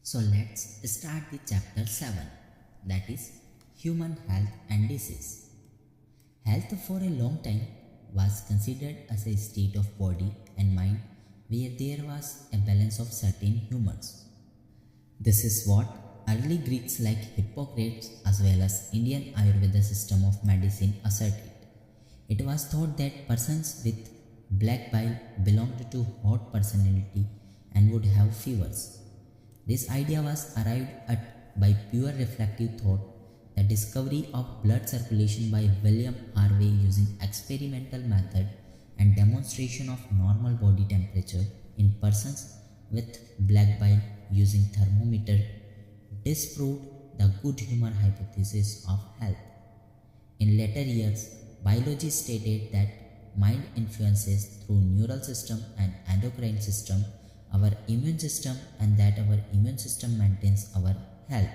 So let's start the chapter 7, that is human health and disease. Health for a long time was considered as a state of body and mind where there was a balance of certain humors. This is what early Greeks like Hippocrates as well as Indian Ayurveda system of medicine asserted. It was thought that persons with black bile belonged to hot personality and would have fevers. This idea was arrived at by pure reflective thought, the discovery of blood circulation by William Harvey using experimental method and demonstration of normal body temperature in persons with black bile using thermometer disproved the good humor hypothesis of health. In later years, biology stated that mind influences through neural system and endocrine system our immune system and that our immune system maintains our health.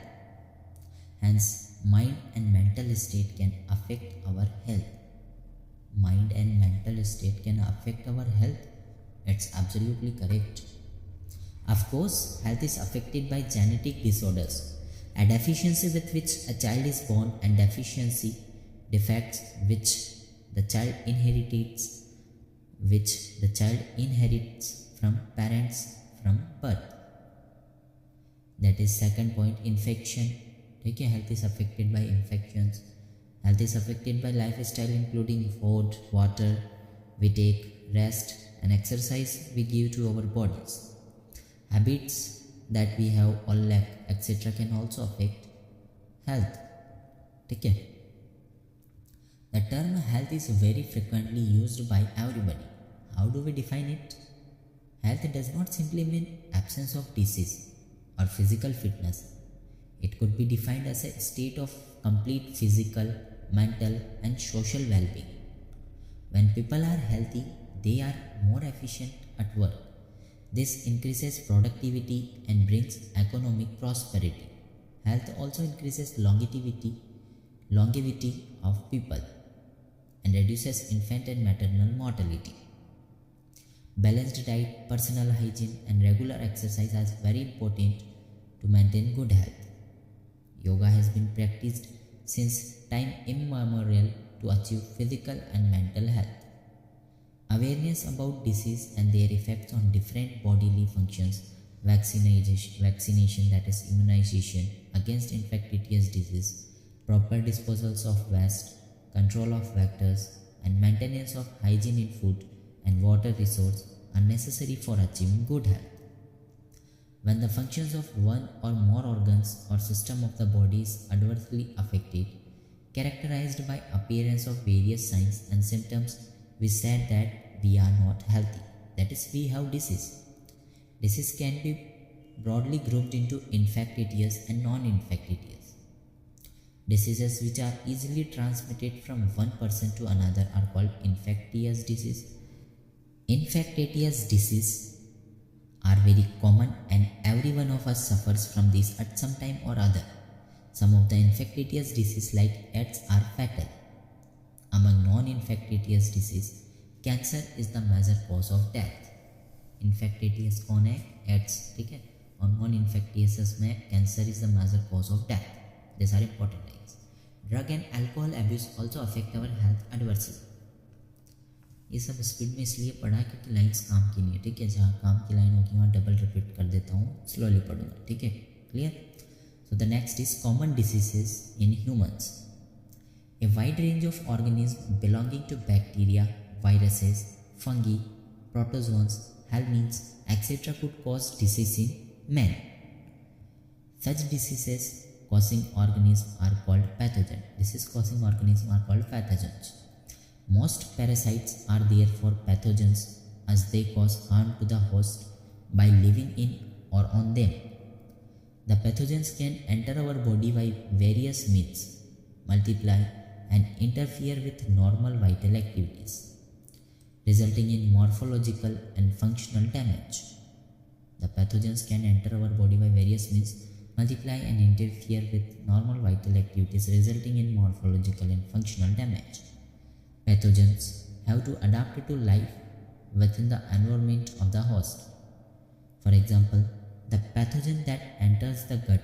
Hence, mind and mental state can affect our health. Mind and mental state can affect our health. It's absolutely correct. Of course, health is affected by genetic disorders, a deficiency with which a child is born and deficiency defects which the child inherits from parents from birth. That is second point, infection. Okay, health is affected by infections. Health is affected by lifestyle including food, water we take, rest and exercise we give to our bodies. Habits that we have or lack, etc. can also affect health. Okay. The term health is very frequently used by everybody. How do we define it? Health does not simply mean absence of disease or physical fitness. It could be defined as a state of complete physical, mental and social well-being. When people are healthy, they are more efficient at work. This increases productivity and brings economic prosperity. Health also increases longevity of people and reduces infant and maternal mortality. Balanced diet, personal hygiene and regular exercise are very important to maintain good health. Yoga has been practiced since time immemorial to achieve physical and mental health. Awareness about disease and their effects on different bodily functions, vaccination that is immunization against infectious disease, proper disposals of waste, control of vectors and maintenance of hygiene in food and water resource are necessary for achieving good health. When the functions of one or more organs or system of the body is adversely affected, characterized by appearance of various signs and symptoms, we said that we are not healthy, that is, we have disease. Disease can be broadly grouped into infectious and non-infectious. Diseases which are easily transmitted from one person to another are called infectious disease. Infectious disease are very common and every one of us suffers from this at some time or other. Some of the infectious diseases like AIDS are fatal. Among non-infectious disease, cancer is the major cause of death. Infectious कौन है? AIDS, ठीक है? और non-infectious में cancer is the major cause of death. These are important things. Drug and alcohol abuse also affect our health adversely. ये सब speed में इसलिए पढ़ा क्योंकि लाइन्स काम की नहीं है, ठीक है? जहाँ काम की लाइन होगी वहाँ डबल रिपीट कर देता हूँ, स्लोली पढ़ूंगा, ठीक है? Clear? So the next is common diseases in humans. A wide range of organisms belonging to bacteria, viruses, fungi, protozoans, helminths, etc. could cause disease in man. Such diseases causing organisms are called pathogens. Disease causing organisms are called pathogens. Most parasites are therefore pathogens as they cause harm to the host by living in or on them. The pathogens can enter our body by various means, multiply and interfere with normal vital activities, resulting in morphological and functional damage. The pathogens can enter our body by various means, multiply and interfere with normal vital activities, resulting in morphological and functional damage. Pathogens have to adapt to life within the environment of the host. For example, The pathogen that enters the gut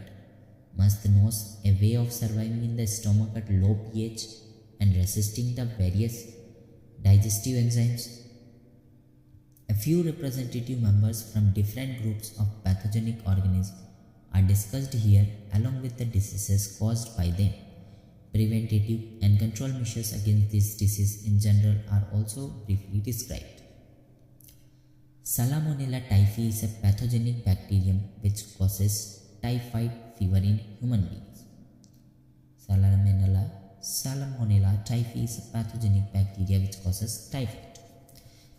must know a way of surviving in the stomach at low pH and resisting the various digestive enzymes. A few representative members from different groups of pathogenic organisms are discussed here along with the diseases caused by them. Preventative and control measures against this disease in general are also briefly described. Salmonella typhi is a pathogenic bacterium which causes typhoid fever in human beings. Salmonella typhi is a pathogenic bacteria which causes typhoid.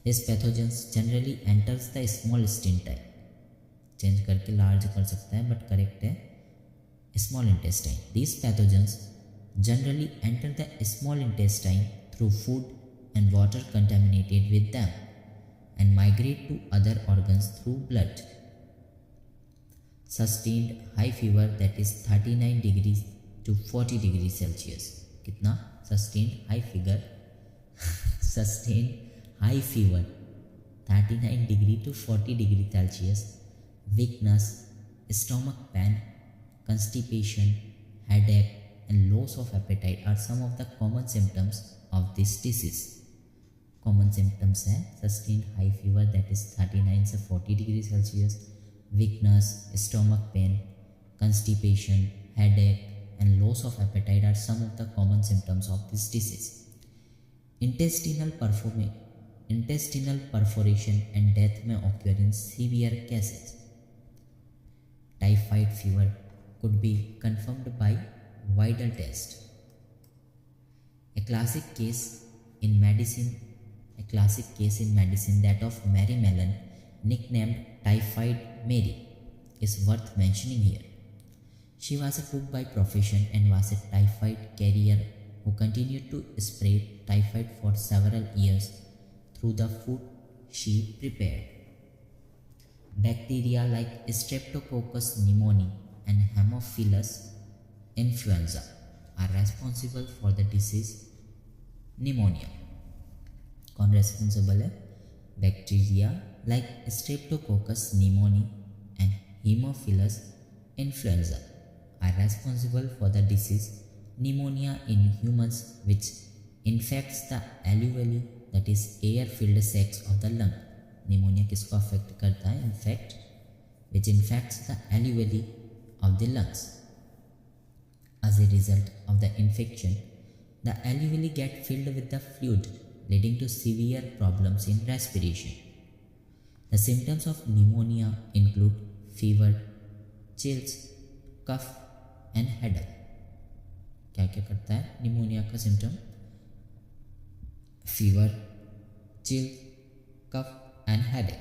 This pathogens generally enters the small intestine. Change करके large कर सकता है but correct है small intestine. These pathogens generally enter the small intestine through food and water contaminated with them and migrate to other organs through blood. Sustained high fever that is 39 degrees to 40 degrees Celsius. कितना? Sustained high fever fever 39 degree to 40 degree Celsius, weakness, stomach pain, constipation, headache and loss of appetite are some of the common symptoms of this disease. Common symptoms है sustained high fever that is 39 से 40 degree Celsius, weakness, stomach pain, constipation, headache and loss of appetite are some of the common symptoms of this disease. Intestinal perforation and death may occur in severe cases. Typhoid fever could be confirmed by vital test. A classic case in medicine, that of Mary Mellon, nicknamed Typhoid Mary, is worth mentioning here. She was a cook by profession and was a typhoid carrier who continued to spread typhoid for several years through the food she prepared. Bacteria like Streptococcus pneumoniae and Haemophilus influenza are responsible for the disease pneumonia. कौन responsible है? Bacteria like Streptococcus pneumoniae and Haemophilus influenza are responsible for the disease pneumonia in humans, which infects the alveoli, that is air filled sacs of the lung. Pneumonia किसको affect करता है? Which infects the alveoli of the lungs. As a result of the infection, the alveoli get filled with the fluid, leading to severe problems in respiration. The symptoms of pneumonia include fever, chills, cough and headache. क्या क्या करता है pneumonia का symptom? Fever, chill, cough and headache.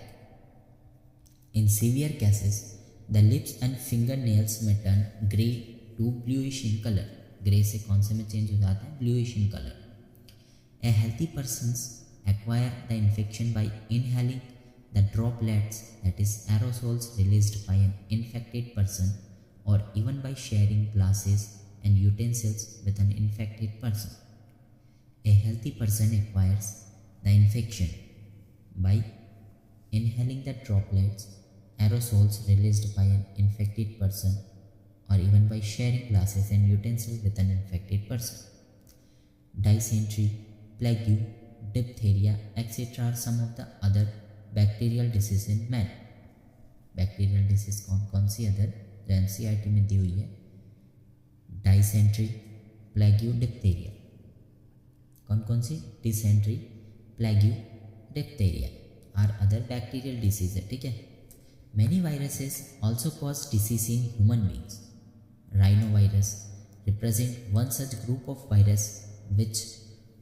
In severe cases, the lips and fingernails may turn grey to bluish in color. Grey से कौन से में change हो जाता है? Bluish in color. A healthy persons acquire the infection by inhaling the droplets, that is aerosols released by an infected person, or even by sharing glasses and utensils with an infected person. A healthy person acquires the infection by inhaling the droplets, aerosols released by an infected person, or even by sharing glasses and utensils with an infected person. Dysentery, plague, diphtheria, etc. are some of the other bacterial diseases in man. Bacterial disease कौन सी other जो NCERT में दी हुई है? Dysentery, plague, diphtheria. कौन सी? Dysentery, plague, diphtheria are other bacterial diseases. ठीक है. Many viruses also cause disease in human beings. Rhinovirus represent one such group of virus which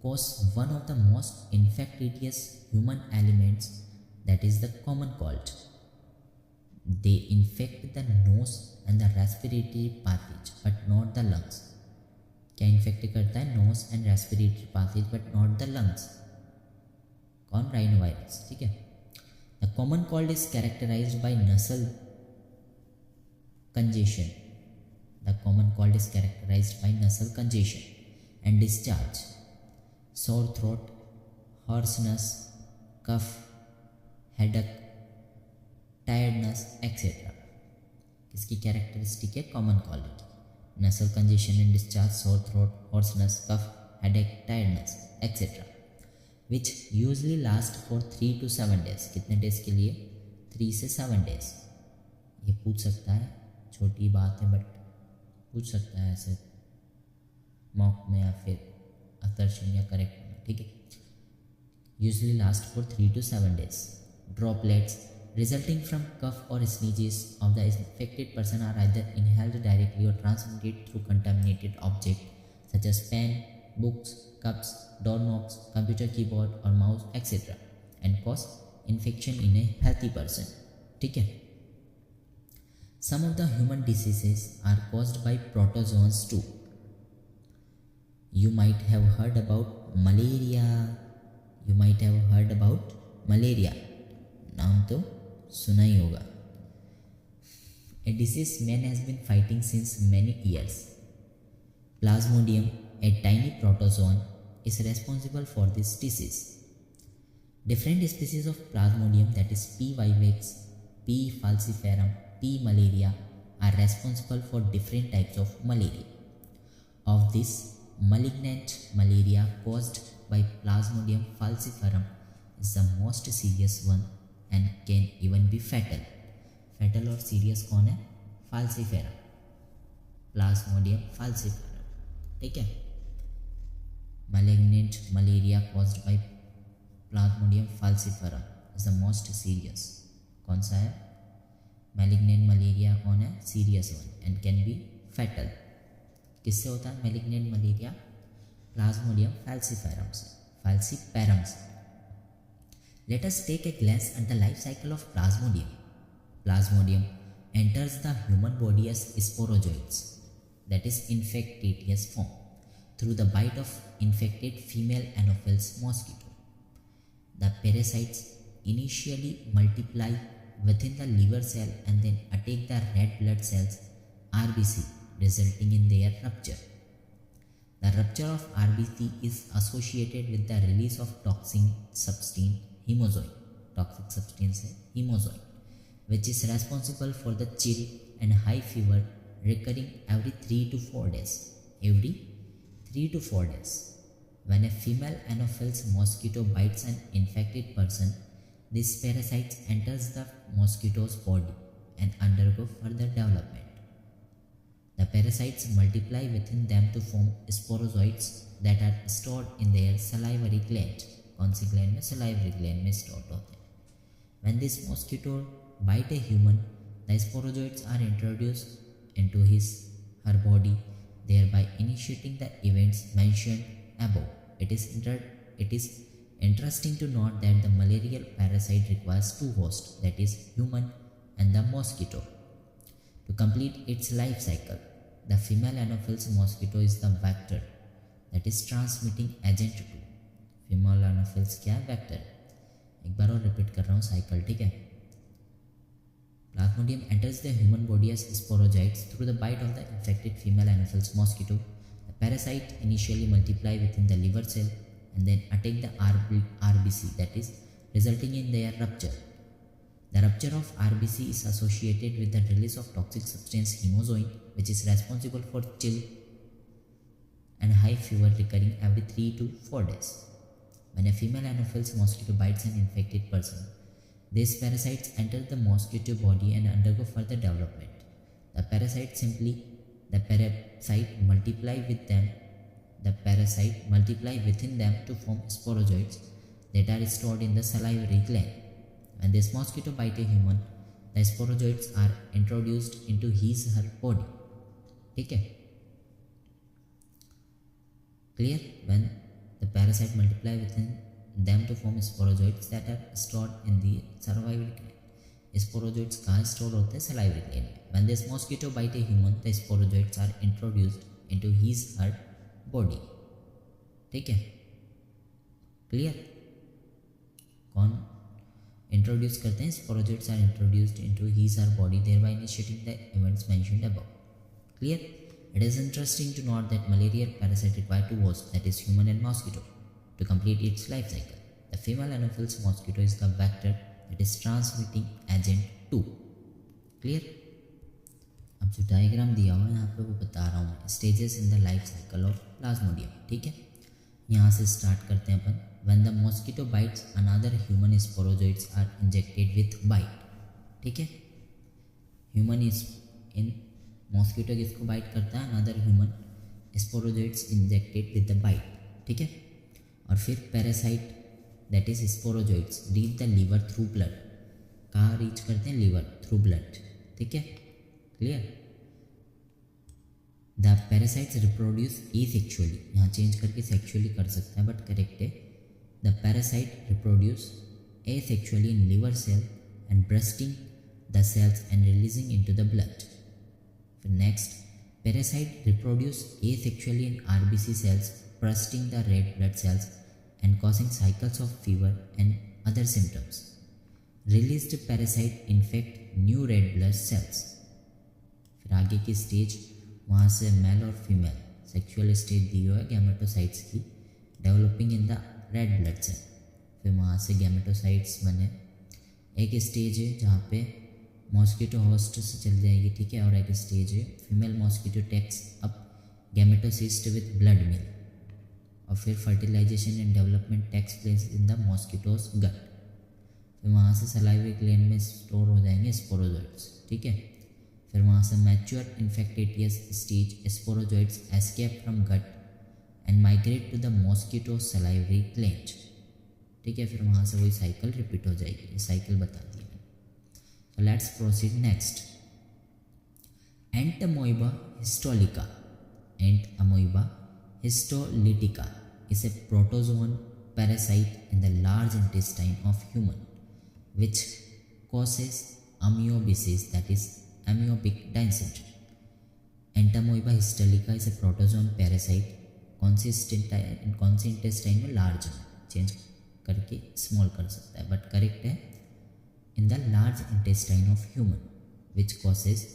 cause one of the most infectious human elements, that is the common cold. They infect the nose and the respiratory passage but not the lungs. क्या infect करता है? Nose and respiratory passage but not the lungs. कौन? Rhinovirus. ठीक है. The common cold is characterised by nasal congestion. The common cold is characterized by nasal congestion and discharge, sore throat, hoarseness, cough, headache, tiredness, etc. किसकी characteristic है? Common quality. Nasal congestion and discharge, sore throat, hoarseness, cough, headache, tiredness etcetera, which usually last for 3 to 7 days. कितने days के लिए? 3 से 7 days. ये पूछ सकता है, छोटी बात है बट पूछ सकता है ऐसे मॉक में या फिर असर्शन या करेक्ट में. ठीक है. Usually last for 3 to 7 days. Droplets resulting from cough or sneezes of the infected person are either inhaled directly or transmitted through contaminated objects such as pen, books, cups, doorknobs, computer keyboard or mouse, etc. and cause infection in a healthy person. ठीक है. Some of the human diseases are caused by protozoans too. You might have heard about malaria. नाम तो सुना ही होगा. A disease man has been fighting since many years. Plasmodium, a tiny protozoan, is responsible for this disease. Different species of Plasmodium, that is P. vivax, P. falciparum, P. malaria, are responsible for different types of malaria. Of this, malignant malaria caused by Plasmodium falciparum is the most serious one and can even be fatal. Fatal और serious कौन है? Falciparum, Plasmodium falciparum. ठीक है. Malignant malaria caused by Plasmodium falciparum is the most serious. कौन सा है? Malignant malaria कौन है? Serious one and can be fatal. किससे होता है malignant malaria? Plasmodium falciparum से. Let us take a glance at the life cycle of Plasmodium. Plasmodium enters the human body as sporozoites, that is infectious form, through the bite of infected female Anopheles mosquito. The parasites initially multiply within the liver cell and then attack the red blood cells RBC, resulting in their rupture. The rupture of RBC is associated with the release of toxic substance hemozoin, which is responsible for the chill and high fever recurring every 3 to 4 days. When a female Anopheles mosquito bites an infected person, this parasite enters the mosquito's body and undergo further development. The parasites multiply within them to form sporozoites that are stored in their salivary gland. कौन सी gland में? Salivary gland में store होते हैं. When this mosquito bite a human, the sporozoites are introduced into her body, thereby initiating the events mentioned above. It is interesting to note that the malarial parasite requires two hosts, that is human and the mosquito, to complete its life cycle. The female Anopheles mosquito is the vector, that is transmitting agent to. Female Anopheles क्या है? Vector. एक बार और repeat कर रहा हूँ cycle. ठीक है. Plasmodium enters the human body as sporozoites through the bite of the infected female Anopheles mosquito. The parasite initially multiply within the liver cell and then attack the RBC, that is resulting in their rupture. The rupture of RBC is associated with the release of toxic substance hemozoin, which is responsible for chill and high fever recurring every 3 to 4 days. When a female Anopheles mosquito bites an infected person, these parasites enter the mosquito body and undergo further development. The parasite multiply within them to form sporozoites that are stored in the salivary gland. When this mosquito bites a human, the sporozoites are introduced into her body. ठीक है. Clear? When the parasite multiply within them to form sporozoites that are stored in the salivary gland. Sporozoites कहाँ stored होते हैं? Salivary gland. When this mosquito bite a human, the sporozoites are introduced into her body. ठीक है. Clear? कौन introduce करते हैं? Sporozoites are introduced into her body, thereby initiating the events mentioned above. Clear? It is interesting to note that malarial parasite require two hosts, that is human and mosquito, to complete its life cycle. The female Anopheles mosquito is the vector, that is transmitting agent 2. Clear? जो diagram दिया हुआ है यहाँ पे वो बता रहा हूँ मैं, stages in the life cycle of plasmodium, ठीक है। यहाँ से स्टार्ट करते हैं अपन। When the mosquito bites another human sporozoites are injected with bite, ठीक है। ह्यूमन इज इन मॉस्किटो किसको बाइट करता है, another human sporozoites injected with the bite, ठीक है। और फिर parasite that is sporozoites reach the liver through blood, कहाँ रीच करते हैं, लीवर थ्रू ब्लड, ठीक है, clear. The parasites reproduce asexually, यहाँ चेंज करके सेक्सुअली कर सकता है बट करेक्ट है। The parasite reproduce asexually in liver cell and bursting the cells and releasing into the blood. फिर next, parasite reproduce asexually in RBC cells bursting the red blood cells and causing cycles of fever and other symptoms. Released parasite infect new red blood cells. फिर आगे की stage, वहाँ से mail और female sexual stage दी हुई है gametocytes की, developing in the red blood cell. फिर वहाँ से गैमेटोसाइट्स बने। एक स्टेज है जहाँ पे मॉस्किटो होस्ट से चल जाएगी, ठीक है, और एक स्टेज है female mosquito takes up gametocyte with blood meal, और फिर fertilisation and development takes place in the mosquito's gut. फिर वहाँ से सलाइवरी ग्लैंड में स्टोर हो जाएंगे स्पोरोजोइड्स, ठीक है। फिर वहाँ से mature infectious stage, sporozoites escape from gut and migrate to the mosquito salivary gland, ठीक है। फिर वहाँ से वही साइकिल रिपीट हो जाएगी, ये साइकिल बता दी मैंने। तो let's proceed next. Entamoeba histolytica, entamoeba histolytica is a protozoan parasite in the large intestine of human which causes amoebiasis, that is amoebic dysentery. Entamoeba histolica is a protozoan parasite, कौन सी intestine में, large में, change करके small कर सकता है but correct है, in the large intestine of human which causes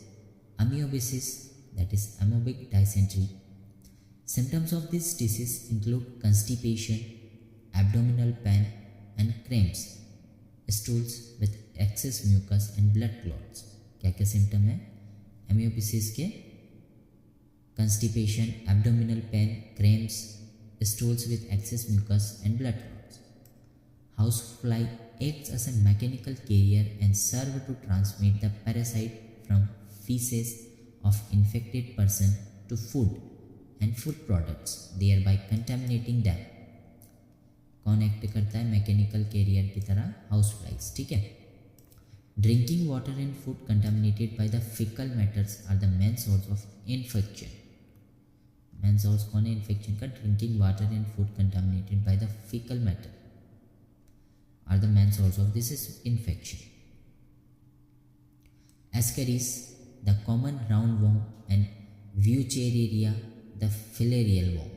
amoebiasis, that is amoebic dysentery. Symptoms of this disease include constipation, abdominal pain and cramps, stools with excess mucus and blood clots. क्या क्या symptom है एमियोबिसिस के? constipation, abdominal pain, cramps, stools with excess mucus and blood clots. Housefly acts as a mechanical carrier and serve to transmit the parasite from feces of infected person to food and food products, thereby contaminating them. कौन act करता है mechanical career की तरह? House flies, ठीक है। Drinking water in food contaminated by the faecal matters are the main source of infection. Main source कौन है infection का? Drinking water in food contaminated by the faecal matter are the main source of this is infection. Ascaris, the common round worm and Wuchereria the filarial worm.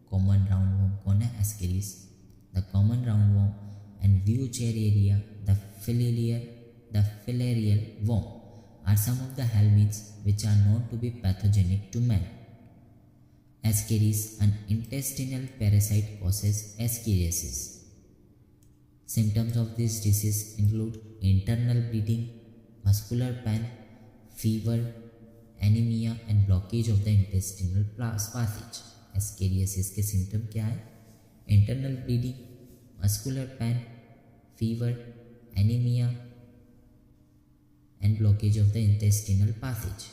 Common round worm कौन है? Ascaris. The common round worm and Wuchereria the filarial worm are some of the helminths which are known to be pathogenic to man. Ascaris, an intestinal parasite, causes ascariasis. Symptoms of this disease include internal bleeding, muscular pain, fever, anaemia and blockage of the intestinal passage. Ascariasis के symptom क्या है? Internal bleeding, muscular pain, fever, anaemia and blockage of the intestinal passage.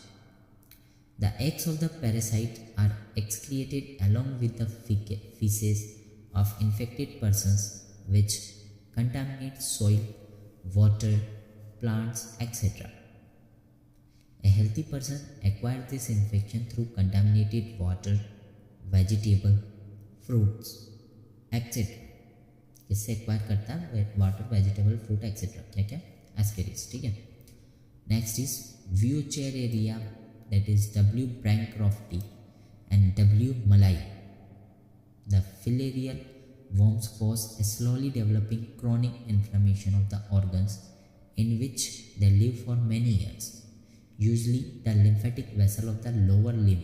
The eggs of the parasite are excreted along with the feces of infected persons, which contaminate soil, water, plants, etc. A healthy person acquires this infection through contaminated water, vegetable, fruits, etc. किससे acquire करता है? Water, vegetable, fruit etcetera, क्या क्या? Ascaris, ठीक है। Next is व्यूचेरेरिया, that is W. bancrofti and W. malai. The filarial worms cause a slowly developing chronic inflammation of the organs in which they live for many years, usually the lymphatic vessel of the lower limb,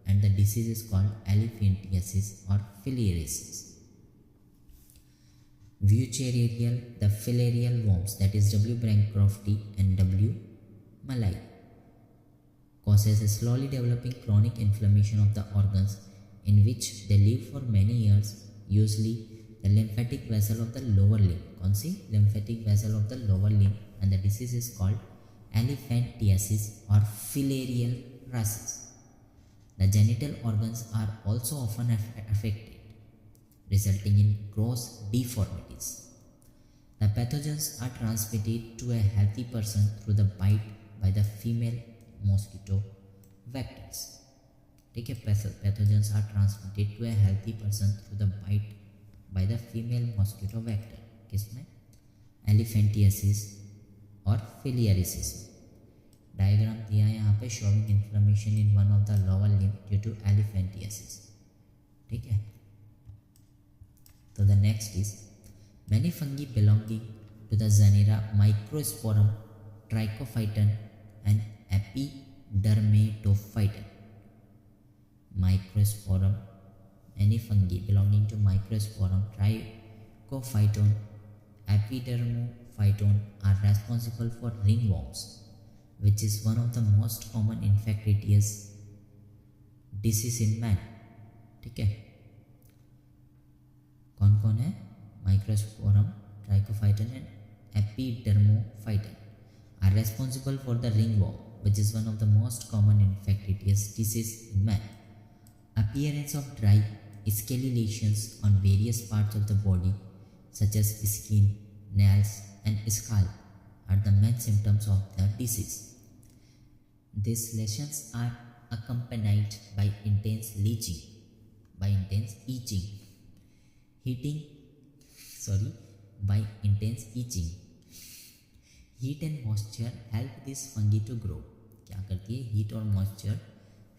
and the disease is called elephantiasis or filariasis. Vucerarial, the filarial worms, that is W. bancrofti and W. malai, causes a slowly developing chronic inflammation of the organs in which they live for many years, usually the lymphatic vessel of the lower limb. कौन सी? Lymphatic vessel of the lower limb, and the disease is called elephantiasis or filarial paralysis. The genital organs are also often affected, resulting in gross deformities. The pathogens are transmitted to a healthy person through the bite by the female mosquito vectors. ठीक है, pathogens are transmitted to a healthy person through the bite by the female mosquito vector. किसमें? Elephantiasis और filariasis. Diagram दिया है यहाँ पे, showing inflammation in one of the lower limb due to elephantiasis. ठीक है. तो the next is many fungi belonging to the genera Microsporum, Trichophyton and Epidermatophyton. Microsporum, any fungi belonging to Microsporum, Trichophyton, Epidermatophyton are responsible for ringworms, which is one of the most common infectious disease in man. ठीक है. कौन कौन है? Microsporum, Trichophyton and Epidermatophyton are responsible for the ringworm, which is one of the most common infectious disease in man. Appearance of dry, scaly lesions on various parts of the body, such as skin, nails, and scalp, are the main symptoms of the disease. These lesions are accompanied by intense itching, Heat and moisture help this fungi to grow. क्या करती है? Heat और moisture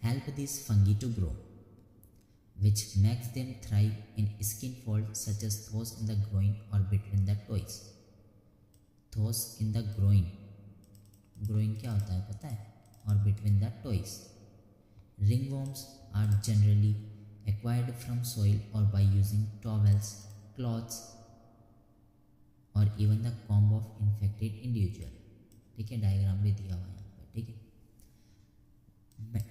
help this fungi to grow, which makes them thrive in skin folds such as those in the groin or between the toes. Those in the groin क्या होता है पता है? Or between the toes. Ringworms are generally acquired from soil or by using towels, cloths, और even the comb of infected individual. ठीक है, diagram भी दिया हुआ है यहाँ पर. ठीक है,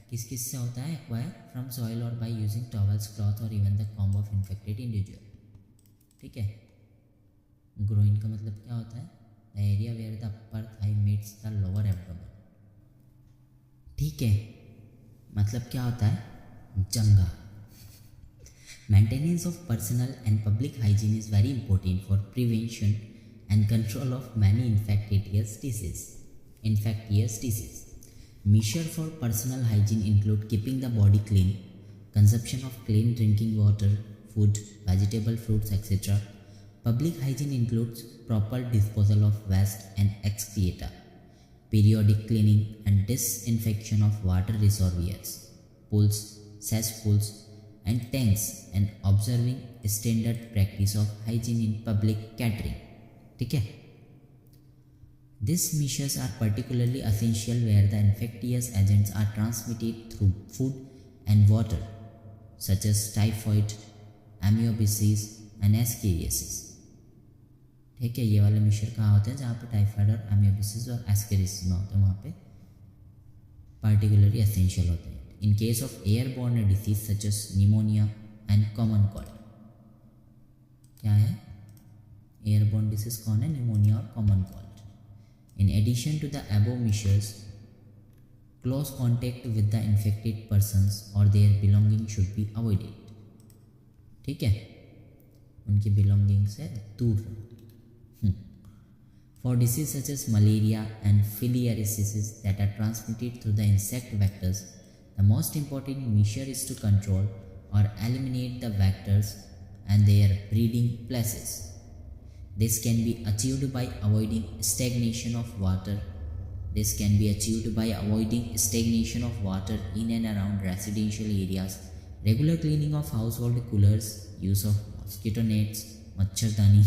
किस किस से होता है? एक्वायर फ्रॉम सॉइल और बाय यूजिंग टॉवल्स, क्लॉथ और even the comb of infected individual. ठीक है. ग्रोइन का मतलब क्या होता है? The area where the upper thigh meets the lower abdomen. ठीक है, मतलब क्या होता है? जंगा. Maintenance of personal and public hygiene is very important for prevention and control of many infectious diseases. Measures for personal hygiene include keeping the body clean, consumption of clean drinking water, food, vegetable, fruits, etc. Public hygiene includes proper disposal of waste and excreta, periodic cleaning and disinfection of water reservoirs, pools, cesspools, and tanks, and observing standard practice of hygiene in public catering. ठीक है. These measures are particularly essential where the infectious agents are transmitted through food and water, such as typhoid, amoebiasis, and ascariasis. ठीक है, ये वाले measure कहाँ होते हैं? जहाँ पे टाइफाइड और amoebiasis और ascariasis में होते हैं, वहाँ पे particularly essential होते हैं. In case of airborne disease such as pneumonia and common cold. क्या है? Airborne disease कौन है? Pneumonia और common cold. In addition to the above measures, close contact with the infected persons or their belongings should be avoided. ठीक है, उनकी belonging से दूर रहो. For diseases such as malaria and filariasis that are transmitted through the insect vectors, the most important measure is to control or eliminate the vectors and their breeding places. This can be achieved by avoiding stagnation of water. In and around residential areas, regular cleaning of household coolers, use of mosquito nets, machardani,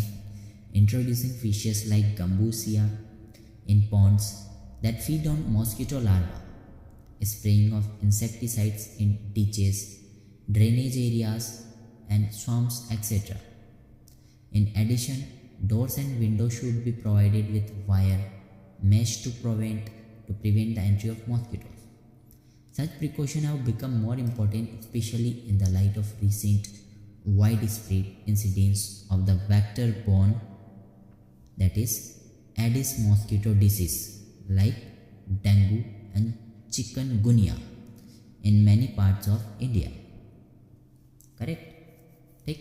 introducing fishes like gambusia in ponds that feed on mosquito larvae, spraying of insecticides in ditches, drainage areas and swamps, etc. In addition, doors and windows should be provided with wire mesh to prevent the entry of mosquitoes. Such precautions have become more important, especially in the light of recent widespread incidents of the vector-borne, that is Aedes mosquito disease like dengue and chikungunya in many parts of India. Correct? Tick.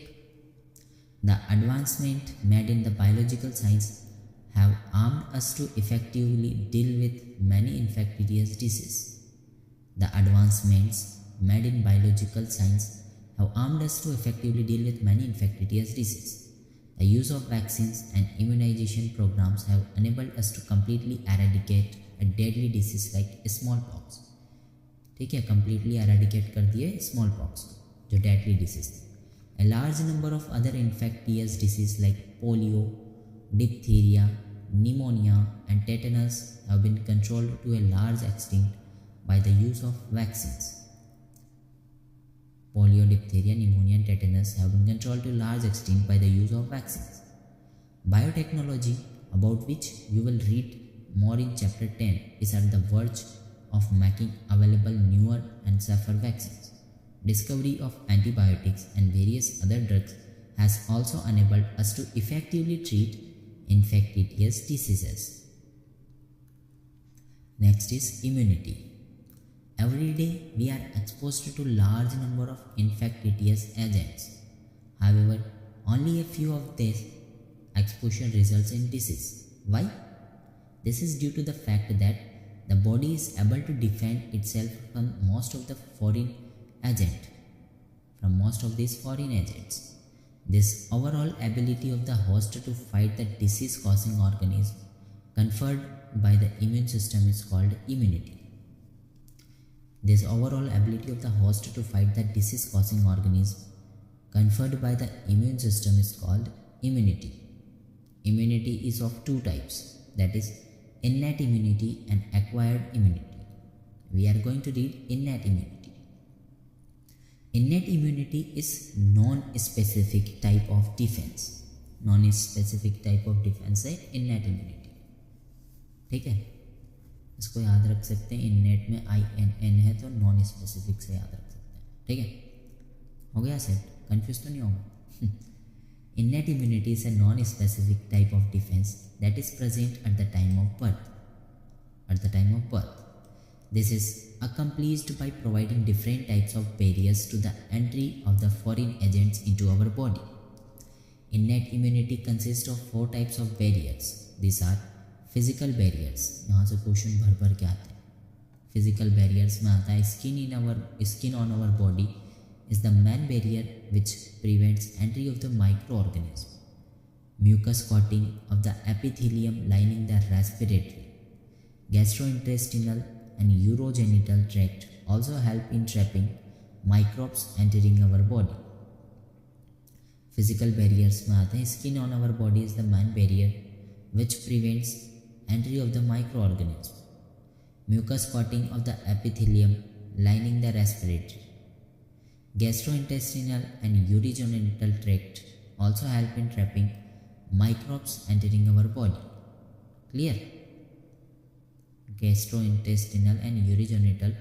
The advancement made in the biological science have armed us to effectively deal with many infectious diseases. The advancements made in biological science have armed us to effectively deal with many infectious diseases. The use of vaccines and immunization programs have enabled us to completely eradicate a deadly disease like smallpox. ठीक है, completely eradicate कर दिए smallpox जो deadly disease थी. A large number of other infectious diseases like polio, diphtheria, pneumonia and tetanus have been controlled to a large extent by the use of vaccines. Polio, diphtheria, pneumonia and tetanus have been controlled to a large extent by the use of vaccines. Biotechnology, about which you will read more in chapter 10, is at the verge of making available newer and safer vaccines. Discovery of antibiotics and various other drugs has also enabled us to effectively treat infectious diseases. Next is immunity. Every day we are exposed to large number of infectious agents. However, only a few of these exposure results in disease. Why? This is due to the fact that the body is able to defend itself from most of these foreign agents. This overall ability of the host to fight the disease-causing organism conferred by the immune system is called immunity. This overall ability of the host to fight the disease-causing organism conferred by the immune system is called immunity. Immunity is of two types, that is innate immunity and acquired immunity. We are going to read innate immunity. Innate immunity is non-specific type of defense. Non-specific type of defense है innate immunity. ठीक है, इसको याद रख सकते हैं. innate में INN है तो नॉन स्पेसिफिक से याद रख सकते हैं. ठीक है, हो गया सेट, कंफ्यूज तो नहीं होगा. Innate immunity is a non-specific type of defense that is present at the time of birth. This is accomplished by providing different types of barriers to the entry of the foreign agents into our body. Innate immunity consists of 4 types of barriers. These are physical barriers. यहाँ से question भर के आते हैं. Physical barriers में आता है skin on our body is the main barrier which prevents entry of the microorganism. Mucus coating of the epithelium lining the respiratory, gastrointestinal and urogenital tract also help in trapping microbes entering our body. Physical barriers में आते हैं. Skin on our body is the main barrier which prevents entry of the microorganism. Mucus coating of the epithelium lining the respiratory, gastrointestinal and urogenital tract also help in trapping microbes entering our body. Clear? Gastrointestinal and urogenital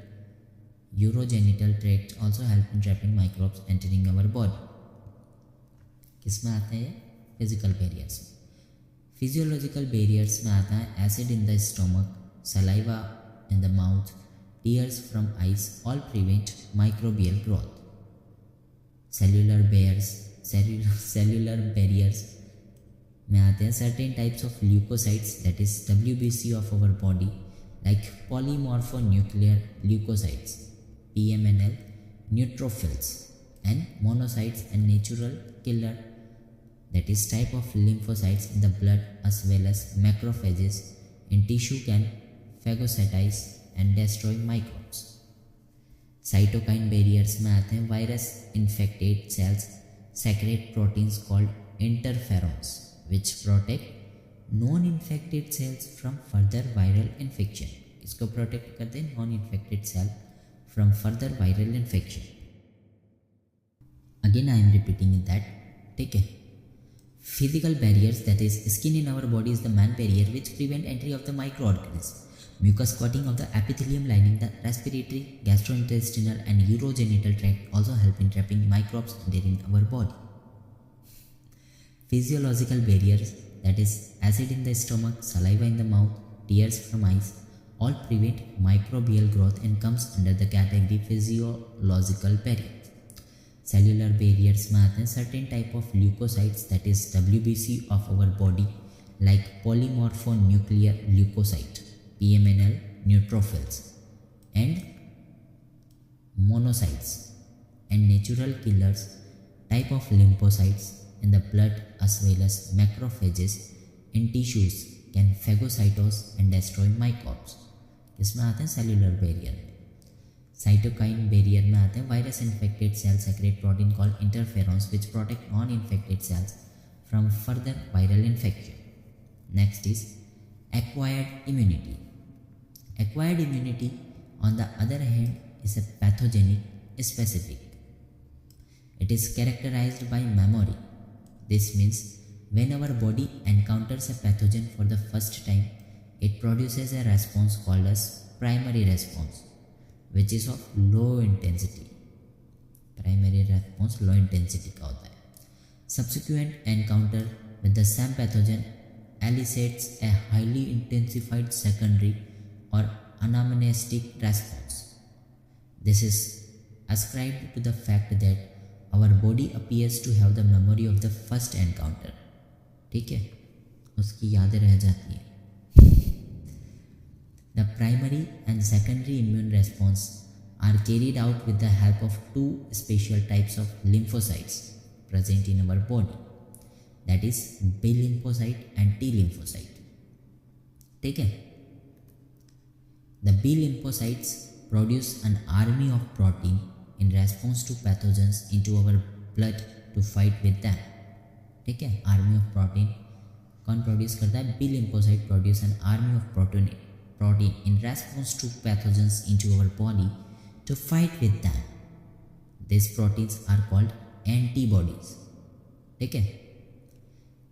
tract also help in trapping microbes entering our body. किसमें आता है? Physical barriers में. Physiological barriers में आता है acid in the stomach, saliva in the mouth, tears from eyes, all prevent microbial growth. Cellular barriers में आते हैं certain types of leucocytes, that is WBC of our body, like polymorphonuclear leucocytes PMNL, neutrophils and monocytes and natural killer, that is type of lymphocytes in the blood as well as macrophages in tissue can phagocytize and destroy microbes. Cytokine barriers में आते हैं virus infected cells secrete proteins called interferons which protect non infected cells from further viral infection. इसको protect करते हैं non infected cell from further viral infection. Again I am repeating that. ठीक है, physical barriers, that is skin in our body is the main barrier which prevent entry of the microorganism. Mucus coating of the epithelium lining the respiratory, gastrointestinal and urogenital tract also help in trapping microbes entering our body. Physiological barriers, that is acid in the stomach, saliva in the mouth, tears from eyes, all prevent microbial growth and comes under the category physiological barriers. Cellular barriers में आते हैं certain type of leukocytes, that is WBC of our body, like polymorphonuclear leukocyte PMNL neutrophils and monocytes, and natural killers type of lymphocytes in the blood as well as macrophages in tissues can phagocytose and destroy microbes. इसमें आते हैं cellular barrier. Cytokine barrier में आते हैं virus infected cell secrete protein called interferons which protect non infected cells from further viral infection. Next is acquired immunity. Acquired immunity, on the other hand, is a pathogenic specific. It is characterized by memory. This means when our body encounters a pathogen for the first time, it produces a response called as primary response, which is of low intensity. Primary response low intensity का होता है. Subsequent encounter with the same pathogen elicits a highly intensified secondary or anamnestic response. This is ascribed to the fact that our body appears to have the memory of the first encounter. ठीक है, उसकी यादें रह जाती है. The primary and secondary immune response are carried out with the help of two special types of lymphocytes present in our body, that is B lymphocyte and T lymphocyte. ठीक है. The B lymphocytes produce an army of protein in response to pathogens into our blood to fight with them. ठीक है, army of protein कौन produce करता है? B lymphocyte produce an army of protein in response to pathogens into our body to fight with them. These proteins are called antibodies. ठीक है.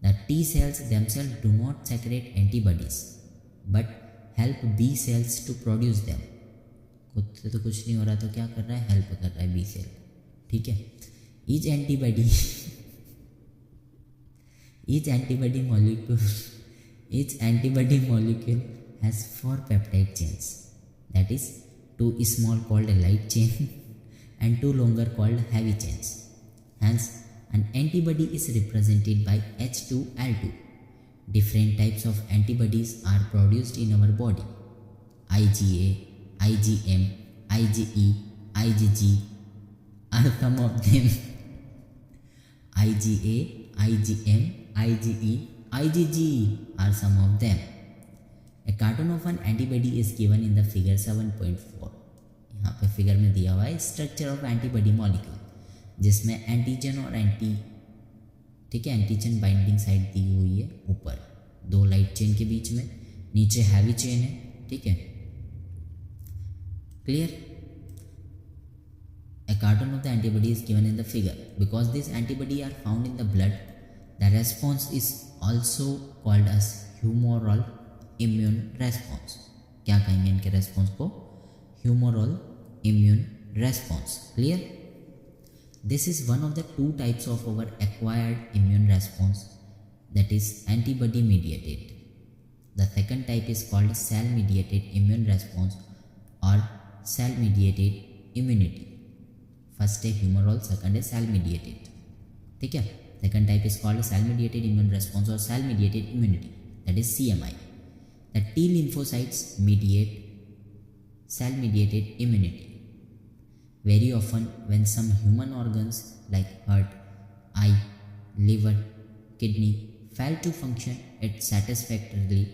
The T cells themselves do not secrete antibodies but help B cells to produce them. खुद से तो कुछ नहीं हो रहा तो क्या कर रहा है? हेल्प कर रहा है B cell. ठीक है. Each antibody molecule has 4 peptide chains, that is 2 small called a light chain and 2 longer called heavy chains. Hence an antibody is represented by H2L2. Different types of antibodies are produced in our body. IgA, IgM, IgE, IgG are some of them. IgA, IgM, IgE, IgG are some of them. A cartoon of an antibody is given in the figure 7.4. यहाँ पे figure में दिया हुआ है structure of antibody molecule, जिसमें antigen और ठीक है, एंटीजन बाइंडिंग साइड दी हुई है ऊपर 2 लाइट चेन के बीच में, नीचे हैवी चेन है. ठीक है, clear. A cartoon of the antibody is given in the figure. Because these antibody are found in the blood, the response is also called as humoral immune response. क्या कहेंगे इनके response को? Humoral immune response. Clear? This is one of the 2 types of our acquired immune response, that is antibody mediated. The second type is called cell mediated immune response or cell mediated immunity. First है humoral, second है cell mediated. ठीक है. Second type is called cell mediated immune response or cell mediated immunity, that is CMI. The T lymphocytes mediate cell mediated immunity. Very often when some human organs like heart, eye, liver, kidney fail to function satisfactorily,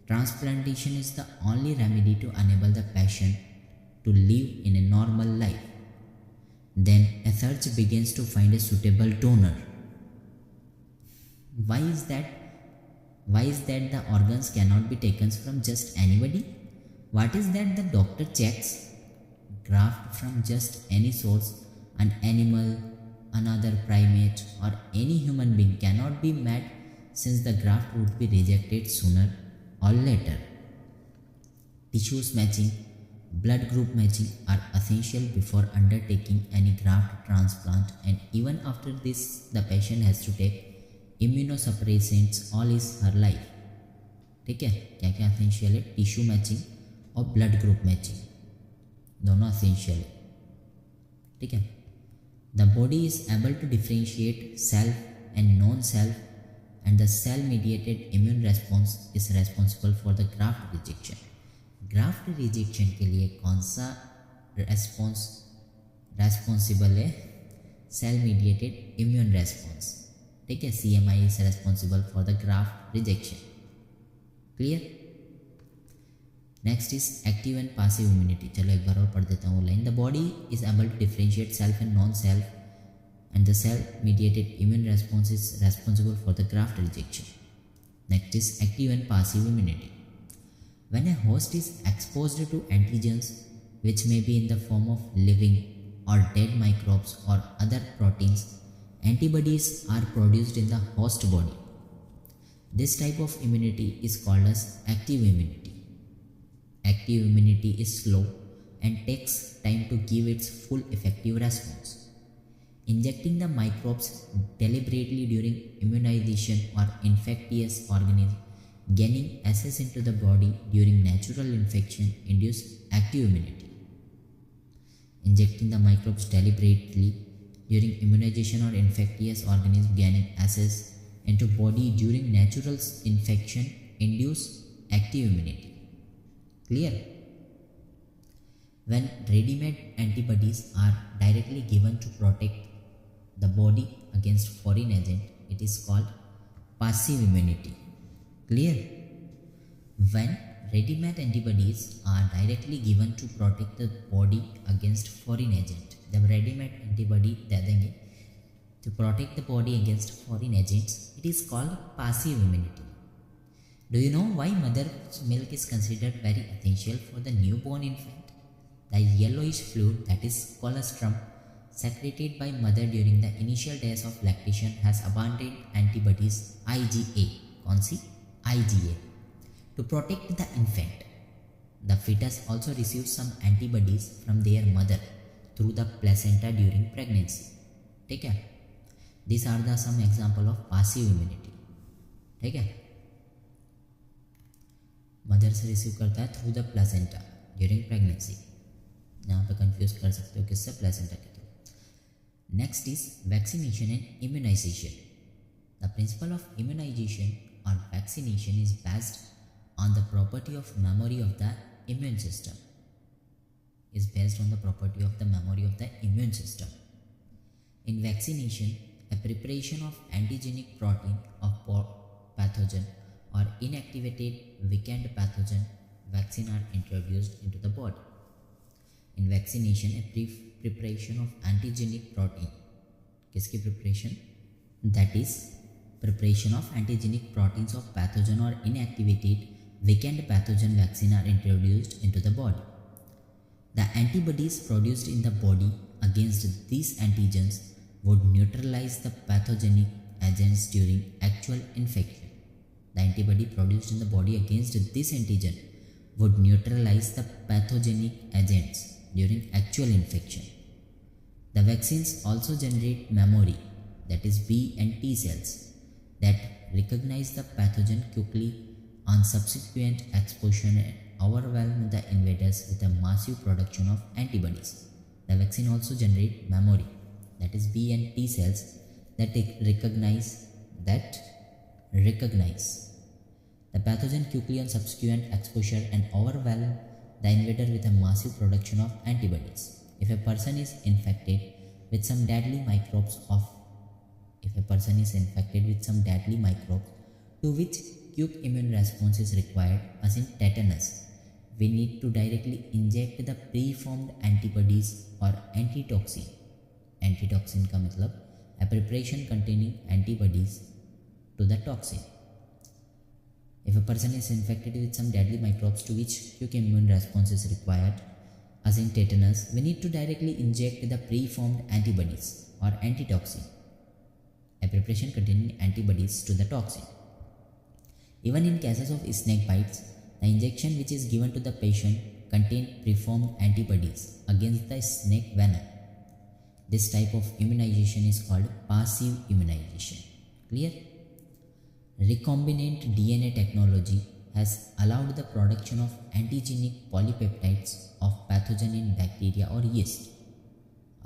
transplantation is the only remedy to enable the patient to live in a normal life. Then a search begins to find a suitable donor. Why is that the organs cannot be taken from just anybody? What is that the doctor checks? Graft from just any source, an animal, another primate or any human being cannot be made, since the graft would be rejected sooner or later. tissues matching, blood group matching are essential before undertaking any graft transplant, and even after this the patient has to take immunosuppressants all his her life. ठीक है, क्या क्या essential है? Tissue matching और blood group matching, दोनों essential है. ठीक है. The body is able to differentiate self and non self, and the cell mediated immune response is responsible for the graft rejection. graft rejection के लिए कौन सा रेस्पॉन्सिबल है? Cell mediated immune response. ठीक है, CMI is responsible for the graft rejection. Clear. Next is active and passive immunity. चलो एक बार और पढ़ देता हूँ line. The body is able to differentiate self and non self, and the cell mediated immune response is responsible for the graft rejection. Next is active and passive immunity. When a host is exposed to antigens, which may be in the form of living or dead microbes or other proteins, antibodies are produced in the host body. This type of immunity is called as active immunity. Active immunity is slow and takes time to give its full effective response. Injecting the microbes deliberately during immunization or infectious organism gaining access into the body during natural infection induce active immunity. Injecting the microbes deliberately during immunization or infectious organism gaining access into body during natural infection induce active immunity. Clear? When ready-made antibodies are directly given to protect the body against foreign agent, it is called passive immunity. Clear? When ready-made antibodies are directly given to protect the body against foreign agent, जब ready-made antibody दे देंगे to protect the body against foreign agents, it is called passive immunity. Do you know why mother's milk is considered very essential for the newborn infant? The yellowish fluid, that is colostrum, secreted by mother during the initial days of lactation has abundant antibodies IgA. कौन सी? IgA. To protect the infant. The fetus also receives some antibodies from their mother through the placenta during pregnancy. ठीक है? These are the some example of passive immunity. ठीक है? Mother से receive करता है through the placenta during pregnancy. यहाँ पे confuse कर सकते हो किससे? प्लेसेंटा के. Next is vaccination and immunization. The principle of immunization or vaccination is based on the property of memory of the immune system. Is based on the property of the memory of the immune system. In vaccination, a preparation of antigenic protein of pathogen or inactivated weakened pathogen vaccine are introduced into the body. In vaccination, a preparation of antigenic protein. किसकी preparation? That is preparation of antigenic proteins of pathogen or inactivated weakened pathogen vaccine are introduced into the body. The antibodies produced in the body against these antigens would neutralize the pathogenic agents during actual infection. The antibody produced in the body against this antigen would neutralize the pathogenic agents during actual infection. The vaccines also generate memory, that is B and T cells, that recognize the pathogen quickly on subsequent exposure and overwhelm the invaders with a massive production of antibodies. The vaccine also generate memory, that is B and T cells, that recognize the pathogen quickly on subsequent exposure and overwhelm the invader with a massive production of antibodies. If a person is infected with some deadly microbes to which quick immune response is required, as in tetanus, we need to directly inject the preformed antibodies or antitoxin. Antitoxin का मतलब a preparation containing antibodies to the toxin. If a person is infected with some deadly microbes to which quick immune response is required, as in tetanus, we need to directly inject the preformed antibodies or antitoxin, a preparation containing antibodies to the toxin. Even in cases of snake bites, The injection which is given to the patient contains preformed antibodies against the snake venom. This type of immunization is called passive immunization. Clear? Recombinant DNA technology has allowed the production of antigenic polypeptides of pathogen in bacteria or yeast.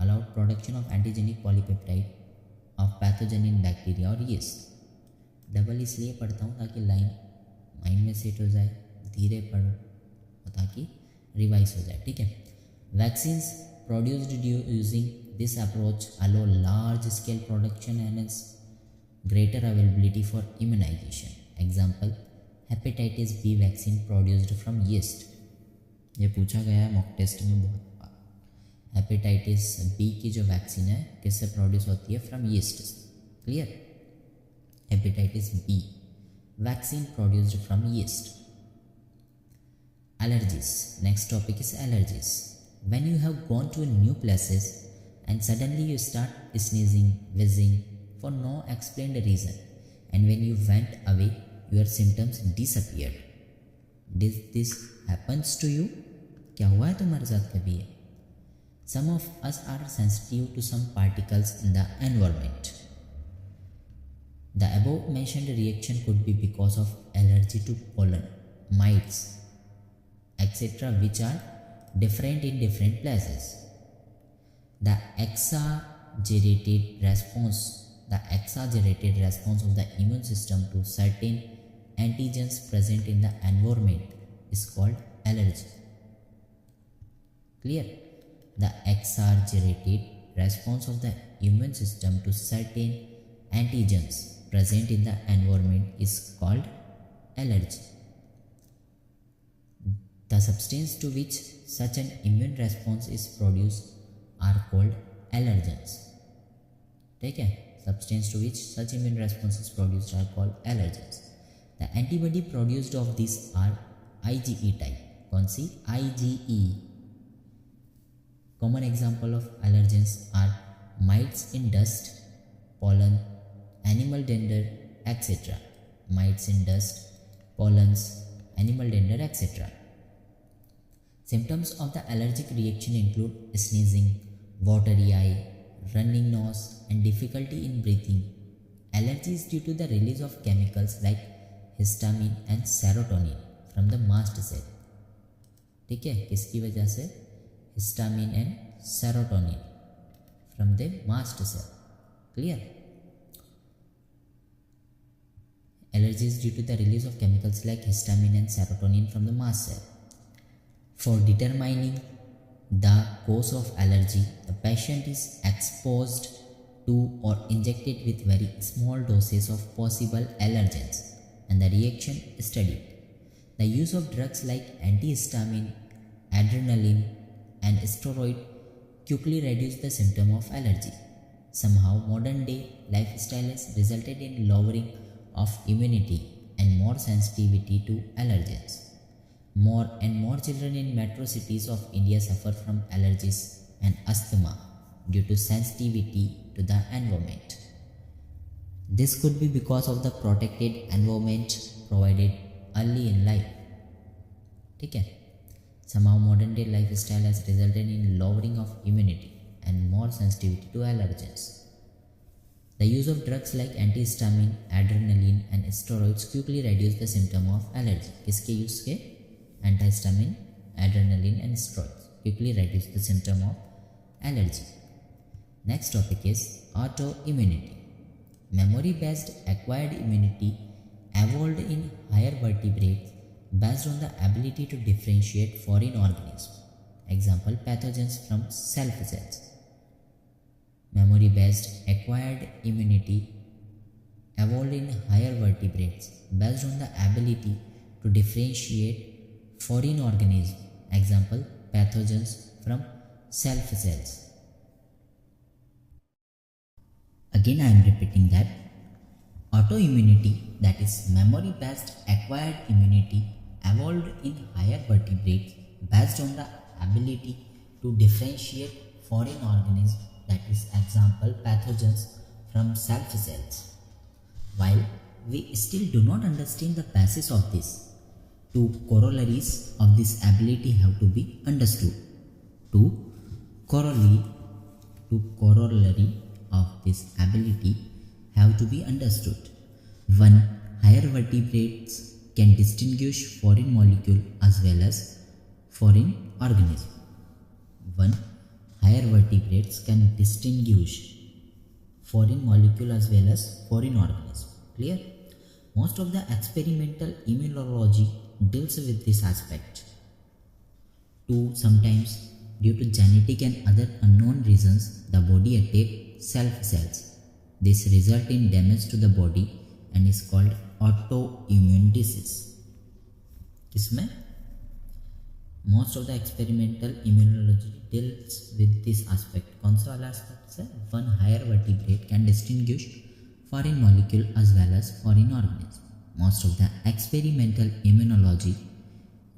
Allowed production of antigenic polypeptide of pathogen in bacteria or yeast. Double इसलिए पढ़ता हूँ ताकि line mind में set हो जाए, धीरे पढ़ो ताकि रिवाइज हो जाए. ठीक है. Vaccines produced using this approach allow large scale production and greater availability for immunization. Example, hepatitis B vaccine produced from yeast. ये पूछा गया है मॉक टेस्ट में बहुत बार. हेपेटाइटिस बी की जो वैक्सीन है किससे प्रोड्यूस होती है? From yeast. Clear? Hepatitis B vaccine produced from yeast. Allergies. Next topic is allergies. When you have gone to new places and suddenly you start sneezing, wheezing for no explained reason, and when you went away your symptoms disappeared. Did this happens to you? क्या हुआ है तुम्हारे साथ कभी? Some of us are sensitive to some particles in the environment. The above mentioned reaction could be because of allergy to pollen, mites, etc., which are different in different places. The exaggerated response of the immune system to certain antigens present in the environment is called allergy. Clear? The exaggerated response of the immune system to certain antigens present in the environment is called allergy. The substance to which such an immune response is produced are called allergens. ठीक है? Substance to which such immune response is produced are called allergens. The antibody produced of these are IgE type. कौन सी? IgE. Common example of allergens are mites in dust, pollen, animal dander, etc. Mites in dust, pollens, animal dander, etc. Symptoms of the allergic reaction include sneezing, watery eye, running nose, and difficulty in breathing. Allergy is due to the release of chemicals like histamine and serotonin from the mast cell. ठीक है? किसकी वजह से? Histamine and serotonin from the mast cell. Clear? Allergy is due to the release of chemicals like histamine and serotonin from the mast cell. For determining the cause of allergy, the patient is exposed to or injected with very small doses of possible allergens and the reaction studied. The use of drugs like antihistamine, adrenaline, and steroid quickly reduce the symptom of allergy. Somehow, modern day lifestyle has resulted in lowering of immunity and more sensitivity to allergens. More and more children in metro cities of India suffer from allergies and asthma due to sensitivity to the environment. This could be because of the protected environment provided early in life. ठीक है? Somehow modern day lifestyle has resulted in lowering of immunity and more sensitivity to allergens. The use of drugs like antihistamine, adrenaline, and steroids quickly reduce the symptom of allergy. किसके use के? Antihistamine, adrenaline, and steroids quickly reduce the symptom of allergy. Next topic is autoimmunity. Memory-based acquired immunity evolved in higher vertebrates based on the ability to differentiate foreign organisms. Example, pathogens from self cells. Memory-based acquired immunity evolved in higher vertebrates based on the ability to differentiate foreign organisms. Example, pathogens from self cells. Again I am repeating that autoimmunity, that is memory based acquired immunity, evolved in higher vertebrates based on the ability to differentiate foreign organisms, that is example pathogens from self cells. While we still do not understand the basis of this, Two corollaries of this ability have to be understood. Two corollary of this ability have to be understood. One, higher vertebrates can distinguish foreign molecule as well as foreign organism. One, higher vertebrates can distinguish foreign molecule as well as foreign organism. Clear? Most of the experimental immunology deals with this aspect. Two, sometimes due to genetic and other unknown reasons, the body attacks self cells. This results in damage to the body and is called autoimmune disease. इसमें most of the experimental immunology deals with this aspect. कौन सा वाला aspect है? One, higher vertebrate can distinguish foreign molecule as well as foreign organism. Most of the experimental immunology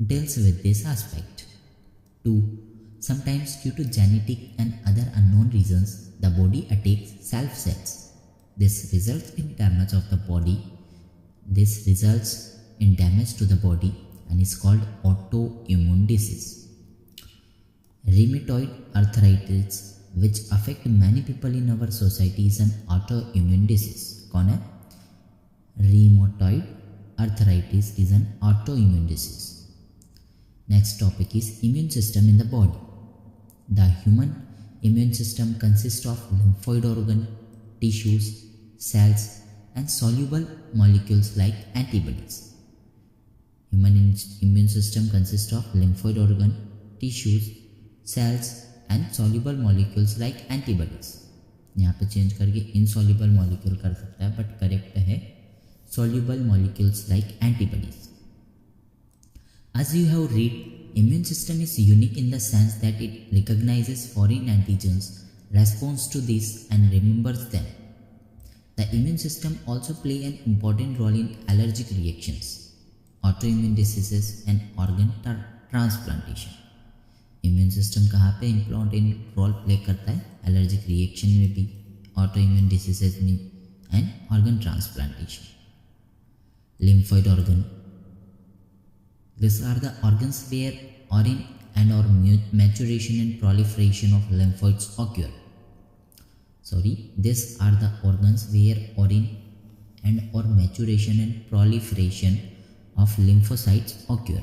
deals with this aspect. Two, sometimes due to genetic and other unknown reasons, the body attacks self cells. This results in damage of the body. This results in damage to the body and is called autoimmune disease. Rheumatoid arthritis, which affect many people in our society, is an autoimmune disease. कौन है? Rheumatoid arthritis is an autoimmune disease. Next topic is immune system in the body. The human immune system consists of lymphoid organ, tissues, cells and soluble molecules like antibodies. Human immune system consists of lymphoid organ, tissues, cells and soluble molecules like antibodies. यहाँ पे change करके insoluble molecule कर सकता है, but correct है soluble molecules like antibodies. As you have read, immune system is unique in the sense that it recognizes foreign antigens, responds to these and remembers them. The immune system also play an important role in allergic reactions, autoimmune diseases and organ transplantation. Immune system कहाँ पे important role play करता है? Allergic reaction में भी, autoimmune diseases में and organ transplantation. Lymphoid organ, these are the organs where origin and or maturation and proliferation of lymphoids occur. These are the organs where origin and or maturation and proliferation of lymphocytes occur.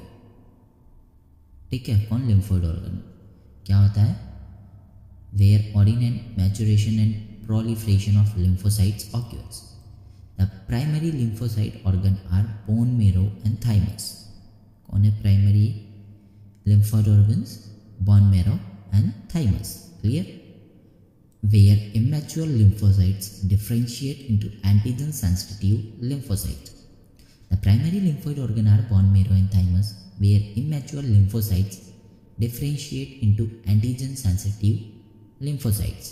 ठीक है, कौन? Lymphoid organ. क्या होता है? Where origin and maturation and proliferation of lymphocytes occurs. The primary lymphocyte organ are bone marrow and thymus. कौन है primary lymphoid organs? Bone marrow and thymus. Clear? Where immature lymphocytes differentiate into antigen sensitive lymphocytes. The primary lymphoid organ are bone marrow and thymus, where immature lymphocytes differentiate into antigen sensitive lymphocytes.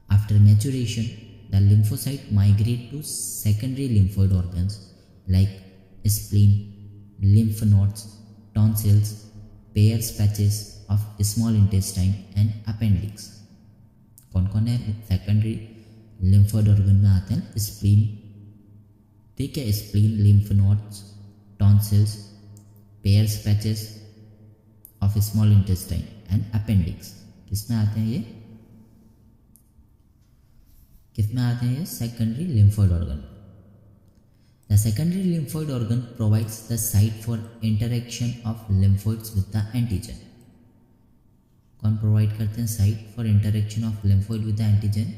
After maturation, the lymphocyte migrate to secondary lymphoid organs like spleen, lymph nodes, tonsils, Peyer's patches of small intestine and appendix. कौन कौन है secondary lymphoid organ में आते हैं? Spleen, ठीक है, spleen, lymph nodes, tonsils, pairs patches of small intestine and appendix. किसमें आते हैं ये? किसमें आते हैं ये? Secondary lymphoid organ. The secondary lymphoid organ provides the site for interaction of lymphoids with the antigen. कौन प्रोवाइड करते हैं site for interaction of lymphoid with the antigen?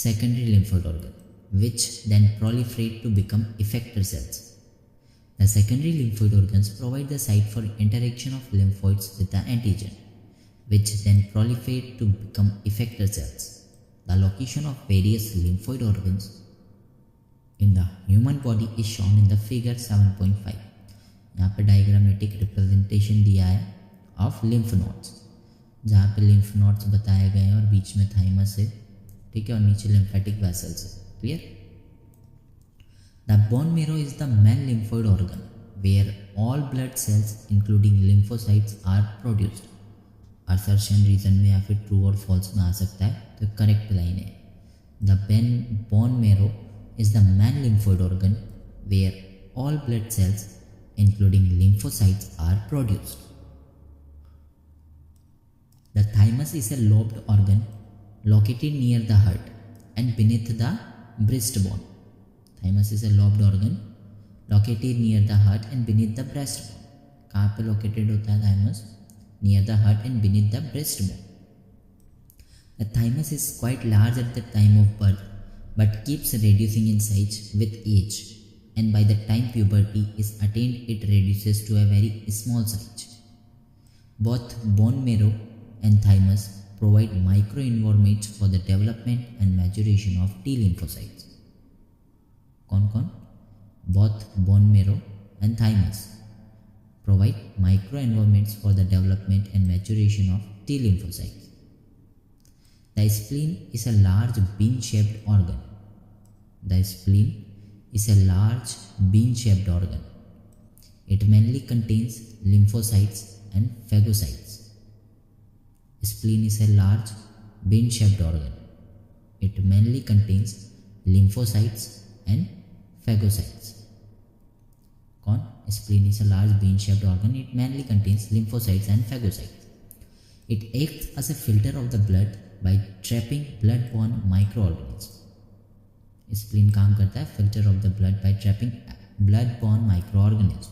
Secondary lymphoid organ, which then proliferate to become effector cells. The secondary lymphoid organs provide the site for interaction of lymphoids with the antigen, which then proliferate to become effector cells. The location of various lymphoid organs in the human body is shown in the figure 7.5. यहाँ पे diagrammatic representation दिया है of lymph nodes, जहाँ पे lymph nodes बताए गए हैं और बीच में थाइमस है, ठीक है, और नीचे लिम्फेटिक वेसल्स है. Clear? The bone marrow is the main lymphoid organ where all blood cells including lymphocytes are produced. Assertion reason में या फिर ट्रू और फॉल्स में आ सकता है, तो करेक्ट लाइन है. The bone marrow is the main lymphoid organ where all blood cells including lymphocytes, are produced. The thymus is a lobed organ located near the heart and beneath the breastbone. Thymus is a lobed organ located near the heart and beneath the breastbone. कहाँ पे located होता है thymus? Near the heart and beneath the breastbone. The thymus is quite large at the time of birth but keeps reducing in size with age, and by the time puberty is attained it reduces to a very small size. Both bone marrow and thymus provide microenvironments for the development and maturation of T lymphocytes. कौन? Both bone marrow and thymus provide microenvironments for the development and maturation of T lymphocytes. The spleen is a large bean-shaped organ. The spleen is a large bean-shaped organ. It mainly contains lymphocytes and phagocytes. Spleen is a large bean-shaped organ. It mainly contains lymphocytes and phagocytes. Spleen is a large bean-shaped organ. It mainly contains lymphocytes and phagocytes. It acts as a filter of the blood by trapping blood-borne microorganisms. Spleen काम करता है filter of the blood by trapping blood-borne microorganisms.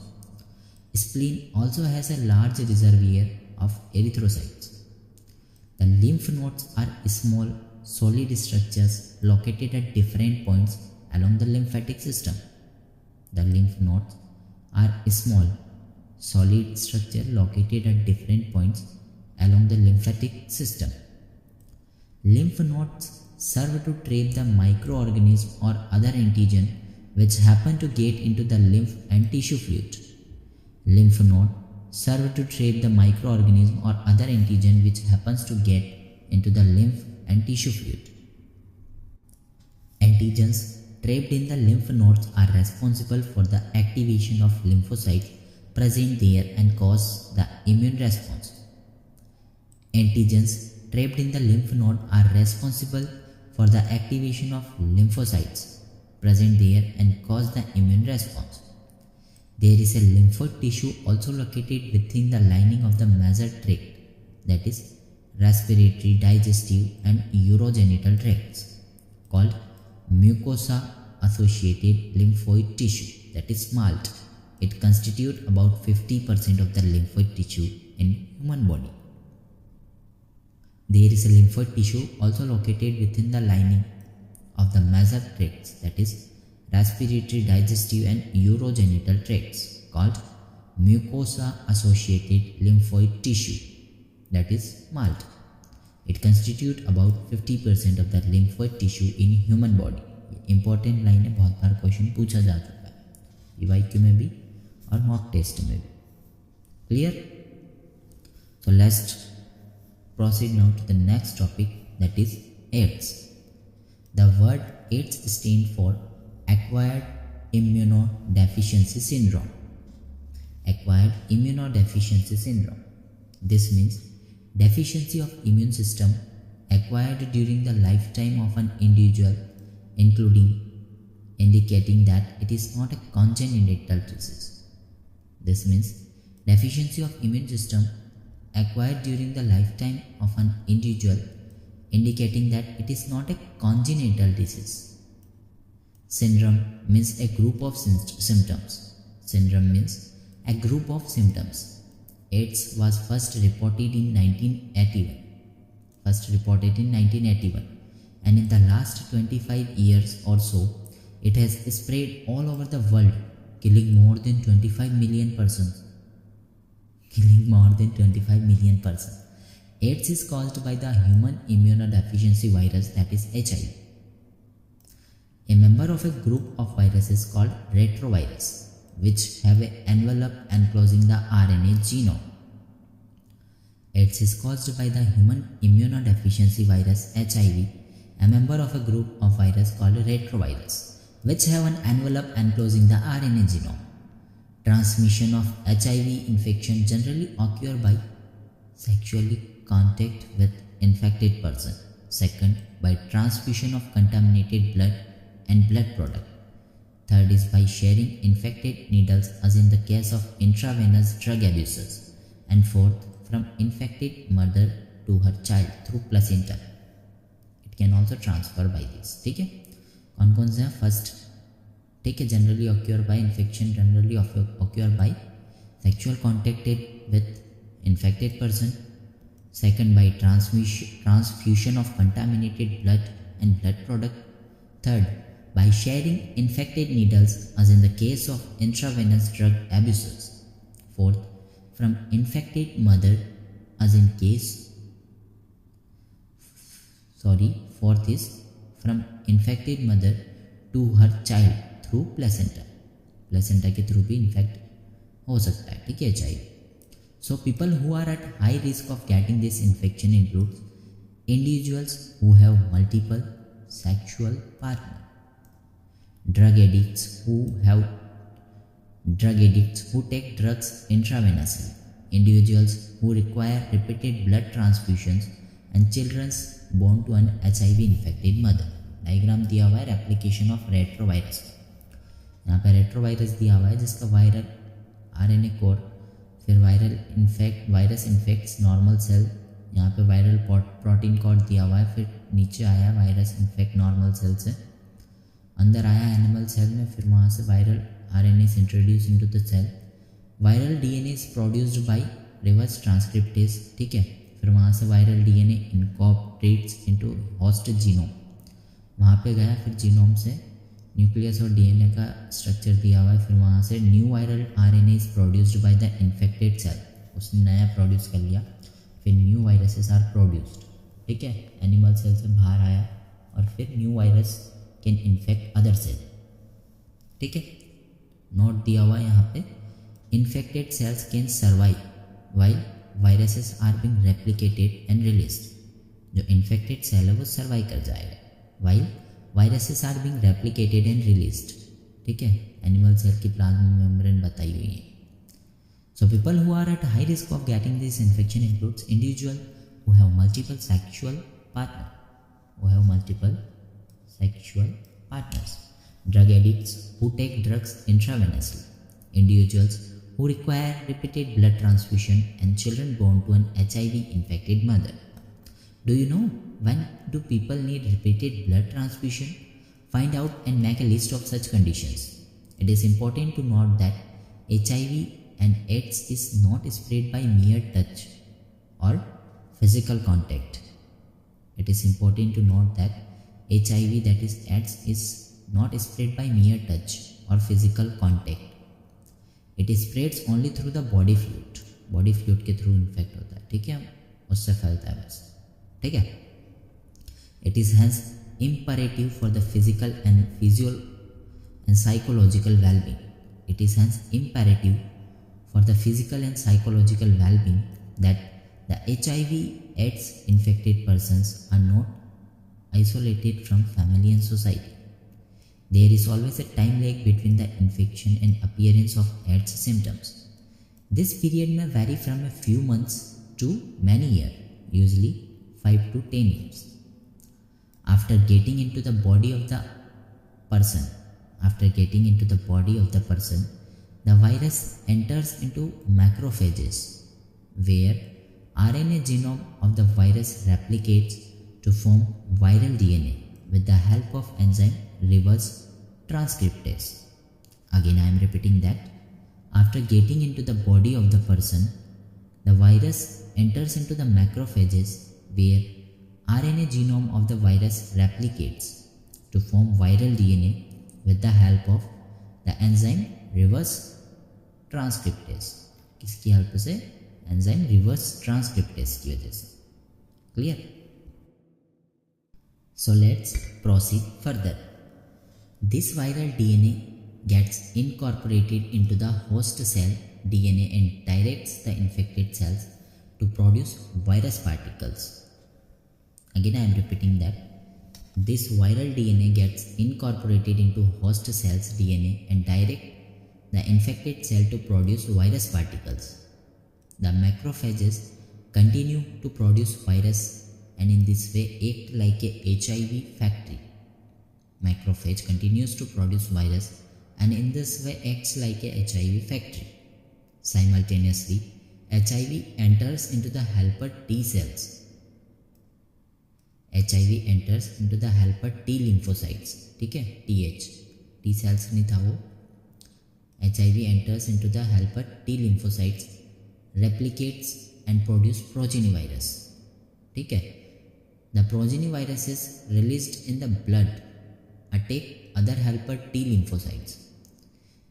Spleen also has a large reservoir of erythrocytes. The lymph nodes are small, solid structures located at different points along the lymphatic system. The lymph nodes are small, solid structure located at different points along the lymphatic system. Lymph nodes serve to trap the microorganism or other antigen which happen to get into the lymph and tissue fluid. Lymph node serve to trap the microorganism or other antigen which happens to get into the lymph and tissue fluid. Antigens trapped in the lymph nodes are responsible for the activation of lymphocytes present there and cause the immune response. Antigens trapped in the lymph node are responsible for the activation of lymphocytes present there and cause the immune response. There is a lymphoid tissue also located within the lining of the major tract, that is respiratory, digestive and urogenital tracts, called mucosa associated lymphoid tissue, that is SMALT. It constitutes about 50% of the lymphoid tissue in human body. There is a lymphoid tissue also located within the lining of the major tracts, that is respiratory, digestive and urogenital tracts, called mucosa associated lymphoid tissue, that is SMALT. It constitutes about 50% of the lymphoid tissue in human body. Important line है, बहुत बार question पूछा जा चुका है ईवाईक्यू में भी और mock test में भी. Clear? So let's proceed now to the next topic, that is AIDS. The word AIDS stands for Acquired Immunodeficiency Syndrome. Acquired Immunodeficiency Syndrome. This means deficiency of immune system acquired during the lifetime of an individual, indicating that it is not a congenital disease. This means deficiency of immune system acquired during the lifetime of an individual, indicating that it is not a congenital disease. Syndrome means a group of symptoms. Syndrome means a group of symptoms. AIDS was first reported in 1981. And in the last 25 years or so, it has spread all over the world, killing more than 25 million persons. AIDS is caused by the human immunodeficiency virus, that is HIV. A member of a group of viruses called retrovirus, which have an envelope enclosing the RNA genome. AIDS is caused by the human immunodeficiency virus HIV, a member of a group of viruses called retrovirus, which have an envelope enclosing the RNA genome. Transmission of HIV infection generally occur by sexually contact with infected person. Second, by transfusion of contaminated blood and blood product. Third is by sharing infected needles as in the case of intravenous drug abuses. And fourth, from infected mother to her child through placenta. It can also transfer by this. ठीक है, कौन कौन से हैं? First, ठीक है, generally occur by infection, generally occur by sexual contact with infected person. Second, by transfusion of contaminated blood and blood product. Third, by sharing infected needles as in the case of intravenous drug abuses. Fourth, from infected mother as in case, fourth is from infected mother to her child through placenta. Placenta के through भी infect हो सकता है, ठीक है, child. So people who are at high risk of getting this infection includes individuals who have multiple sexual partners, drug addicts who take drugs intravenously, individuals who require repeated blood transfusions, and children born to an HIV infected mother. Diagram दिया हुआ है replication of retrovirus. यहाँ पे retrovirus दिया हुआ है जिसका viral RNA code, फिर वायरस इन्फेक्ट्स नॉर्मल सेल. यहाँ पे वायरल प्रोटीन कोड दिया हुआ है, फिर नीचे आया वायरस इन्फेक्ट नॉर्मल सेल से, अंदर आया एनिमल सेल में, फिर वहाँ से viral RNA is introduced into the cell. Viral DNA is produced by reverse transcriptase, ठीक है, फिर वहाँ से viral DNA incorporates into host genome, वहाँ पे गया, फिर जीनोम से न्यूक्लियस और DNA का स्ट्रक्चर दिया हुआ है, फिर वहाँ से new viral RNA is produced by the infected cell, उसने नया प्रोड्यूस कर लिया, फिर न्यू वायरसेस आर प्रोड्यूस्ड, ठीक है, एनिमल सेल से बाहर आया, और फिर new virus can infect other cell, ठीक है. नोट दिया हुआ है यहाँ पे, infected cells can survive while viruses are being replicated and released. जो इन्फेक्टेड सेल है वो सर्वाइव कर जाएगा while viruses are being replicated and released, ठीक है. एनिमल सेल की प्लाज्मा मेम्ब्रेन बताई हुई है. So people who are at high risk of getting this infection includes individuals who have multiple sexual partners, drug addicts who take drugs intravenously, individuals who require repeated blood transfusion, and children born to an HIV infected mother. Do you know when do people need repeated blood transfusion? Find out and make a list of such conditions. It is important to note that HIV and AIDS is not spread by mere touch or physical contact. It is important to note that HIV, that is AIDS, is not spread by mere touch or physical contact. It spreads only through the body fluid. Body fluid के through infect होता है, ठीक है, उससे फैलता है बस, ठीक है. It is hence imperative for the physical and psychological well-being. It is hence imperative for the physical and psychological well-being that the HIV/AIDS infected persons are not isolated from family and society. There is always a time lag between the infection and appearance of AIDS symptoms. This period may vary from a few months to many years, usually 5 to 10 years. After getting into the body of the person, the virus enters into macrophages, where RNA genome of the virus replicates to form viral DNA with the help of enzyme reverse transcriptase. Again, I am repeating that. After getting into the body of the person, the virus enters into the macrophages, where RNA genome of the virus replicates to form viral DNA with the help of the enzyme reverse transcriptase. किसकी help से? Enzyme reverse transcriptase की वजह से. Clear? So let's proceed further. This viral DNA gets incorporated into the host cell DNA and directs the infected cells to produce virus particles. Again, I am repeating that. This viral DNA gets incorporated into host cell's DNA and directs the infected cell to produce virus particles. The macrophages continue to produce virus and in this way act like a HIV factory. Macrophage continues to produce virus and in this way acts like a HIV factory. Simultaneously, HIV enters into the helper T cells. HIV enters into the helper T lymphocytes. ठीक है, TH, T cells नहीं था वो. HIV enters into the helper T lymphocytes, replicates and produce progeny virus. ठीक है, the progeny virus is released in the blood, attack other helper T lymphocytes.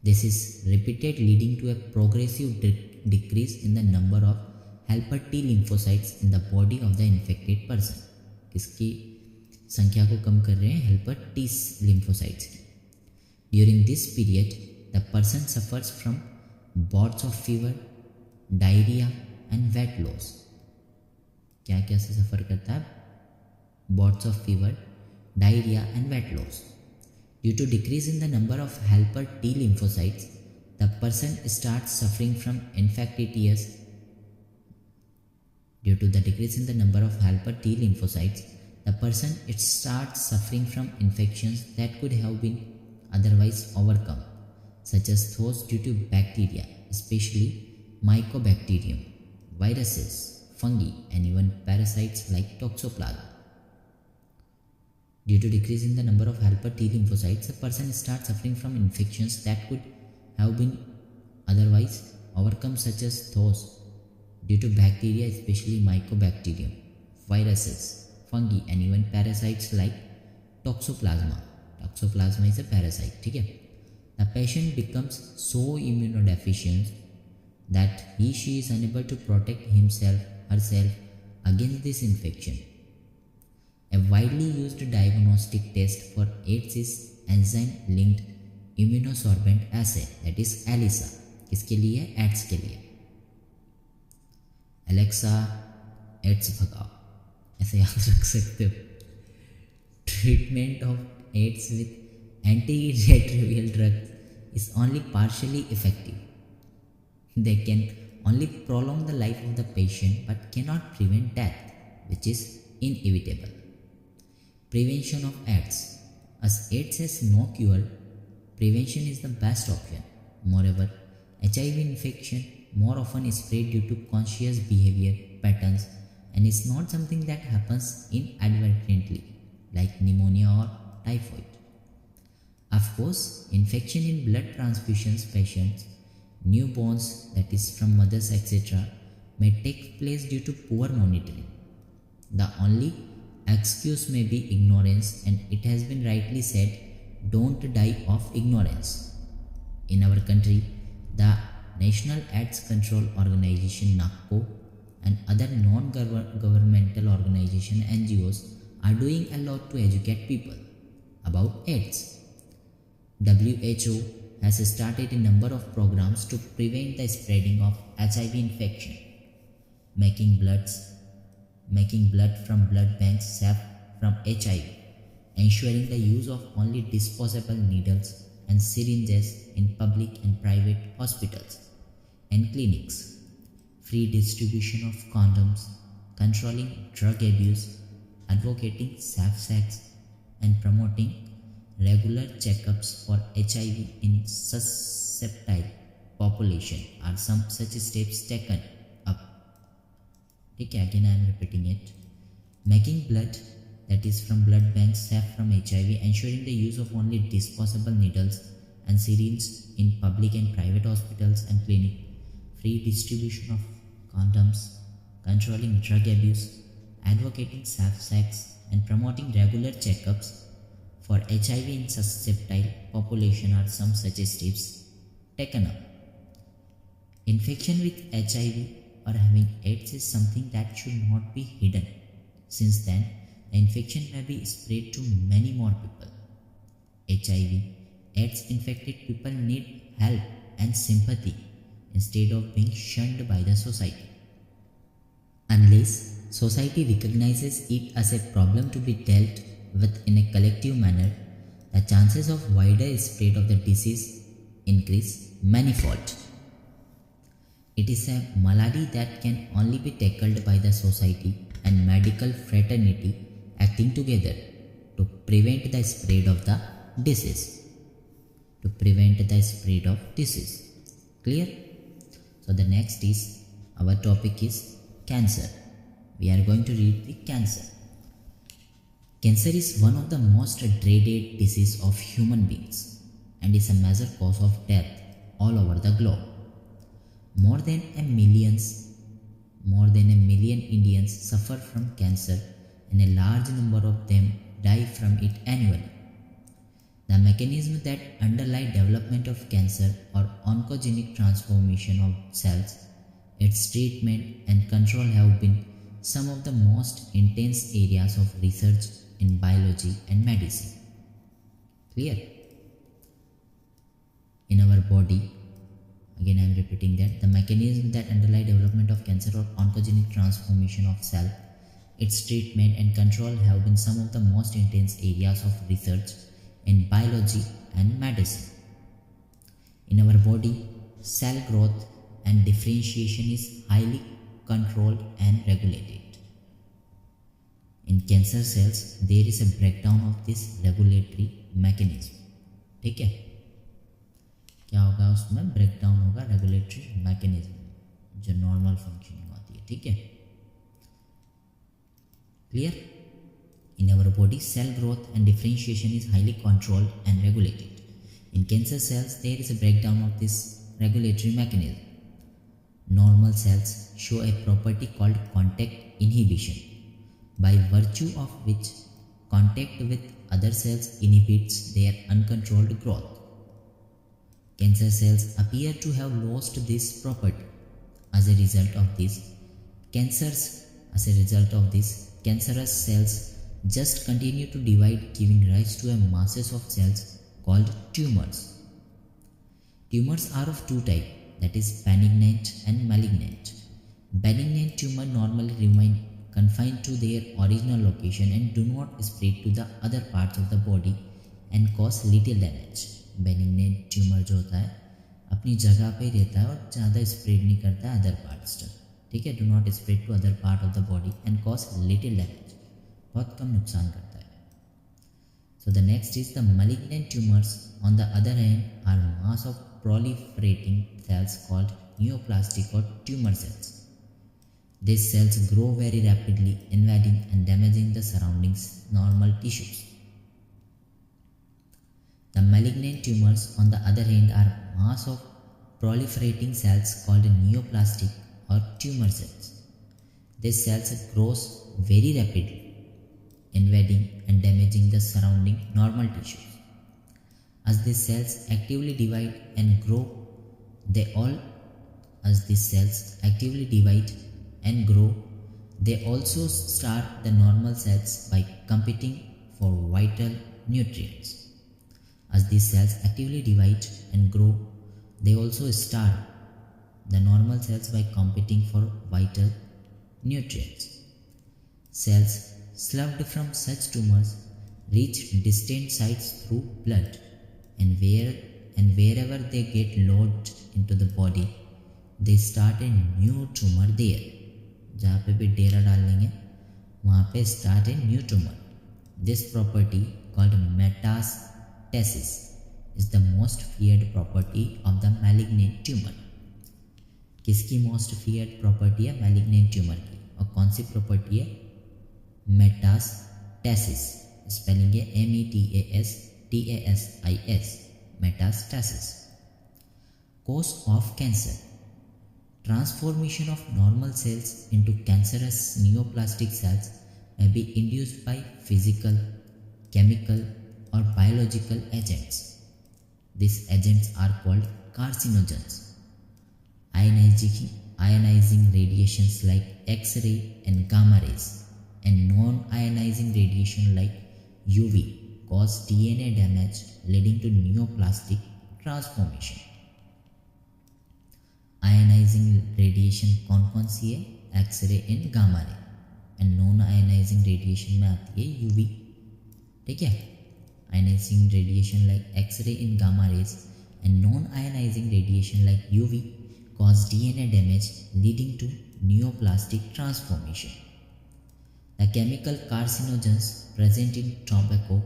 This is repeated, leading to a progressive decrease in the number of helper T lymphocytes in the body of the infected person. किसकी संख्या को कम कर रहे हैं? Helper T lymphocytes की. During this period, the person suffers from bouts of fever, diarrhea and weight loss. क्या क्या से सफ़र करता है? Bouts of fever, diarrhea and weight loss. Due to decrease in the number of helper T lymphocytes, the person starts suffering from infectious. Due to the decrease in the number of helper T lymphocytes, the person starts suffering from infections that could have been otherwise overcome, such as those due to bacteria, especially mycobacterium, viruses, fungi, and even parasites like toxoplasma. Due to decrease in the number of helper T lymphocytes, the person starts suffering from infections that could have been otherwise overcome, such as those due to bacteria, especially mycobacterium, viruses, fungi, and even parasites like toxoplasma. Toxoplasma is a parasite. ठीक है? The patient becomes so immunodeficient that she is unable to protect herself against this infection. A widely used diagnostic test for AIDS is enzyme-linked immunosorbent assay, that is ELISA. किसके लिए? AIDS के लिए. Alexa ads भगाओ, ऐसे याद रख सकते हो. Treatment of AIDS with antiretroviral drugs is only partially effective. They can only prolong the life of the patient but cannot prevent death, which is inevitable. Prevention of AIDS. As AIDS has no cure, prevention is the best option. Moreover, HIV infection more often is spread due to conscious behavior patterns and is not something that happens inadvertently like pneumonia or typhoid. Of course, infection in blood transfusions patients, newborns, that is from mothers etc., may take place due to poor monitoring. The only excuse may be ignorance, and it has been rightly said, don't die of ignorance. In our country, the National AIDS Control Organization (NACO) and other non-governmental organizations (NGOs) are doing a lot to educate people about AIDS. WHO has started a number of programs to prevent the spreading of HIV infection, making blood from blood banks safe from HIV, ensuring the use of only disposable needles and syringes in public and private hospitals and clinics, free distribution of condoms, controlling drug abuse, advocating safe sex, and promoting regular checkups for HIV in susceptible population are some such steps taken up. Again I am repeating it. Making blood, that is from blood banks, safe from HIV, ensuring the use of only disposable needles and syringes in public and private hospitals and clinics, free distribution of condoms, controlling drug abuse, advocating safe sex, and promoting regular checkups for HIV in susceptible population are some such steps taken up. Infection with HIV or having AIDS is something that should not be hidden. Since then, the infection may be spread to many more people. HIV, AIDS infected people need help and sympathy instead of being shunned by the society. Unless society recognizes it as a problem to be dealt with in a collective manner, the chances of wider spread of the disease increase manifold. It is a malady that can only be tackled by the society and medical fraternity acting together to prevent the spread of the disease. to prevent the spread of disease. Clear? So the next is, our topic is cancer. We are going to read the cancer. Cancer is one of the most dreaded diseases of human beings and is a major cause of death all over the globe. More than a million Indians suffer from cancer, and a large number of them die from it annually. The mechanism that underlie development of cancer or oncogenic transformation of cells, its treatment and control have been some of the most intense areas of research in biology and medicine. Clear? In our body, again I am repeating that the mechanism that underlie development of cancer or oncogenic transformation of cell, its treatment and control have been some of the most intense areas of research in biology and medicine. In our body, cell growth and differentiation is highly controlled and regulated. In cancer cells, there is a breakdown of this regulatory mechanism. ठीक है, क्या होगा उसमें? Breakdown होगा regulatory mechanism जो normal functioning होती है. ठीक है, clear? In our body, cell growth and differentiation is highly controlled and regulated. In cancer cells, there is a breakdown of this regulatory mechanism. Normal cells show a property called contact inhibition, by virtue of which contact with other cells inhibits their uncontrolled growth. Cancer cells appear to have lost this property. As a result of this, cancerous cells just continue to divide, giving rise to a masses of cells called tumors. Tumors are of two types, that is benignant and malignant. Benignant tumors normally remain confined to their original location and do not spread to the other parts of the body and cause little damage. Benignant tumor जो होता है अपनी जगह पे ही रहता है और ज़्यादा स्प्रेड नहीं करता है अदर पार्ट्स तक. ठीक है, do not spread to other part of the body and cause little damage, बहुत कम नुकसान करता है. So the next is the malignant tumors on the other hand are mass of proliferating cells called neoplastic or tumor cells. These cells grow very rapidly, invading and damaging the surroundings normal tissues. The malignant tumors on the other hand are mass of proliferating cells called neoplastic or tumor cells. These cells grow very rapidly, invading and damaging the surrounding normal tissues. As these cells actively divide and grow, they also starve the normal cells by competing for vital nutrients. As these cells actively divide and grow, they also starve the normal cells by competing for vital nutrients. Cells sloughed from such tumors reach distant sites through blood, and wherever they get lodged into the body, they start a new tumor there. जहाँ पे भी डेरा डाल लेंगे वहाँ पे start a new tumor. This property called metastasis is the most feared property of the malignant tumor. किसकी most feared property है malignant tumor की, और कौन सी property है? Metastasis. स्पेलिंग है METASTASIS. Metastasis. Cause of cancer. Transformation of normal cells into cancerous neoplastic cells may be induced by physical, chemical or biological agents. These agents are called carcinogens. Ionizing radiations like X-ray and gamma rays and non-ionizing radiation like UV cause DNA damage leading to neoplastic transformation. Ionizing radiation कौन सी है? X-ray and gamma ray. And non ionizing radiation में आती है UV. ठीक है, ionizing radiation like X-ray in gamma rays and non-ionizing radiation like UV cause DNA damage leading to neoplastic transformation. The chemical carcinogens present in tobacco,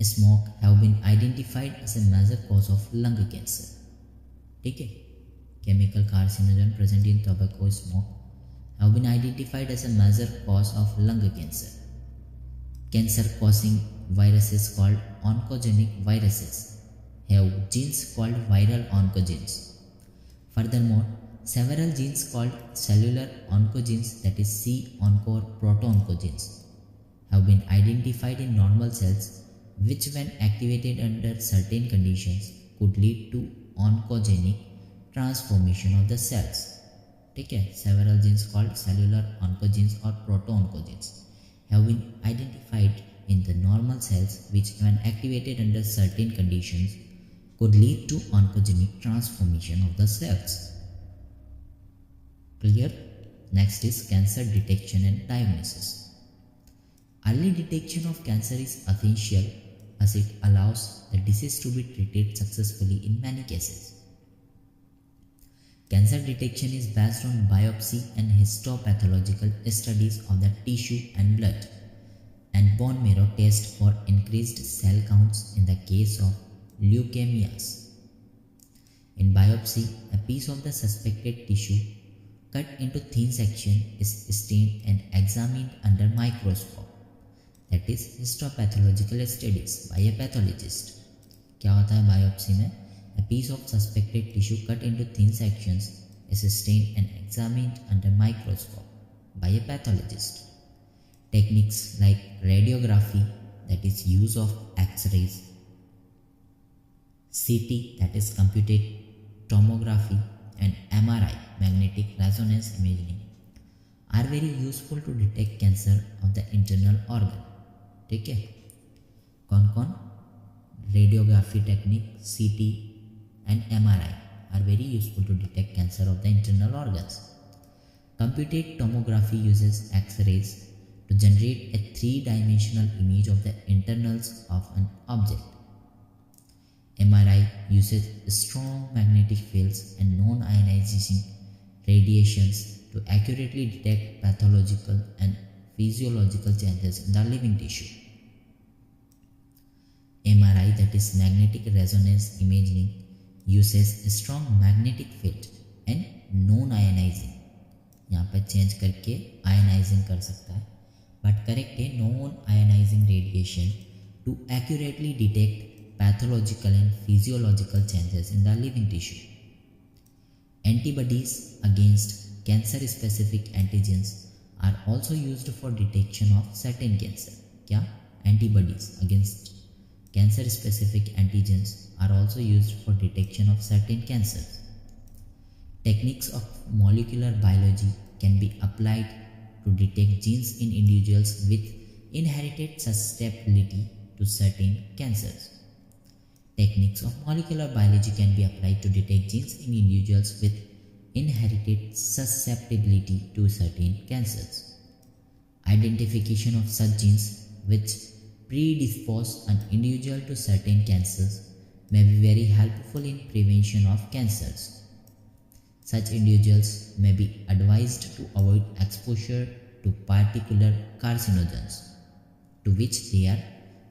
smoke have been identified as a major cause of lung cancer. ठीक है, chemical carcinogen present in tobacco smoke have been identified as a major cause of lung cancer. Cancer causing viruses called oncogenic viruses have genes called viral oncogenes. Furthermore, several genes called cellular oncogenes, that is C-onco or proto-oncogenes, have been identified in normal cells which when activated under certain conditions could lead to oncogenic transformation of the cells. ठीक है, several genes called cellular oncogenes or proto-oncogenes have been identified in the normal cells which when activated under certain conditions could lead to oncogenic transformation of the cells. Clear? Next is cancer detection and diagnosis. Early detection of cancer is essential as it allows the disease to be treated successfully in many cases. Cancer detection is based on biopsy and histopathological studies of the tissue and blood and bone marrow test for increased cell counts in the case of leukemias. In biopsy, a piece of the suspected tissue cut into thin section is stained and examined under microscope. That is histopathological studies by a pathologist. क्या होता है biopsy में? A piece of suspected tissue cut into thin sections is stained and examined under microscope by a pathologist. Techniques like radiography, that is use of X-rays, CT, that is computed tomography, and MRI, magnetic resonance imaging, are very useful to detect cancer of the internal organ. ठीक है, कौन कौन? Radiography technique, CT and MRI are very useful to detect cancer of the internal organs. Computed tomography uses X-rays to generate a three-dimensional image of the internals of an object. MRI uses strong magnetic fields and non-ionizing radiations to accurately detect pathological and physiological changes in the living tissue. MRI, that is magnetic resonance imaging, uses strong magnetic field and non-ionizing. यहाँ पर change करके ionising कर सकता है, but correct है non ionizing radiation to accurately detect pathological and physiological changes in the living tissue. Antibodies against cancer-specific antigens are also used for detection of certain cancer. क्या? Antibodies against cancer-specific antigens are also used for detection of certain cancers. Techniques of molecular biology can be applied to detect genes in individuals with inherited susceptibility to certain cancers. Techniques of molecular biology can be applied to detect genes in individuals with inherited susceptibility to certain cancers. Identification of such genes which predispose an individual to certain cancers may be very helpful in prevention of cancers. Such individuals may be advised to avoid exposure to particular carcinogens to which they are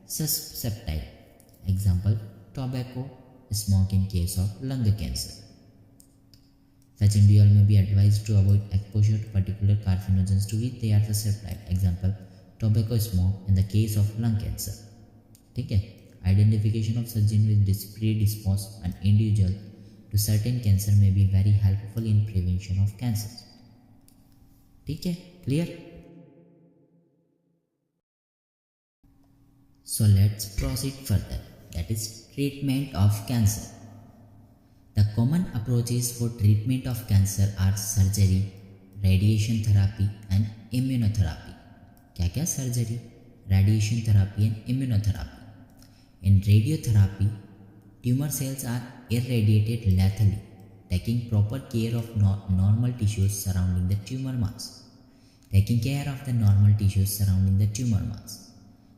susceptible. Example, tobacco smoke in case of lung cancer. Such individual may be advised to avoid exposure to particular carcinogens to which they are susceptible. Example, tobacco smoke in the case of lung cancer. ठीक है, identification of such gene which predispose an individual to certain cancer may be very helpful in prevention of cancers. ठीक है, clear? So let's proceed further. That is treatment of cancer. The common approaches for treatment of cancer are surgery, radiation therapy and immunotherapy. क्या क्या? Surgery, radiation therapy and immunotherapy. In radiotherapy, tumor cells are irradiated lethally, taking proper care of normal tissues surrounding the tumor mass. Taking care of the normal tissues surrounding the tumor mass.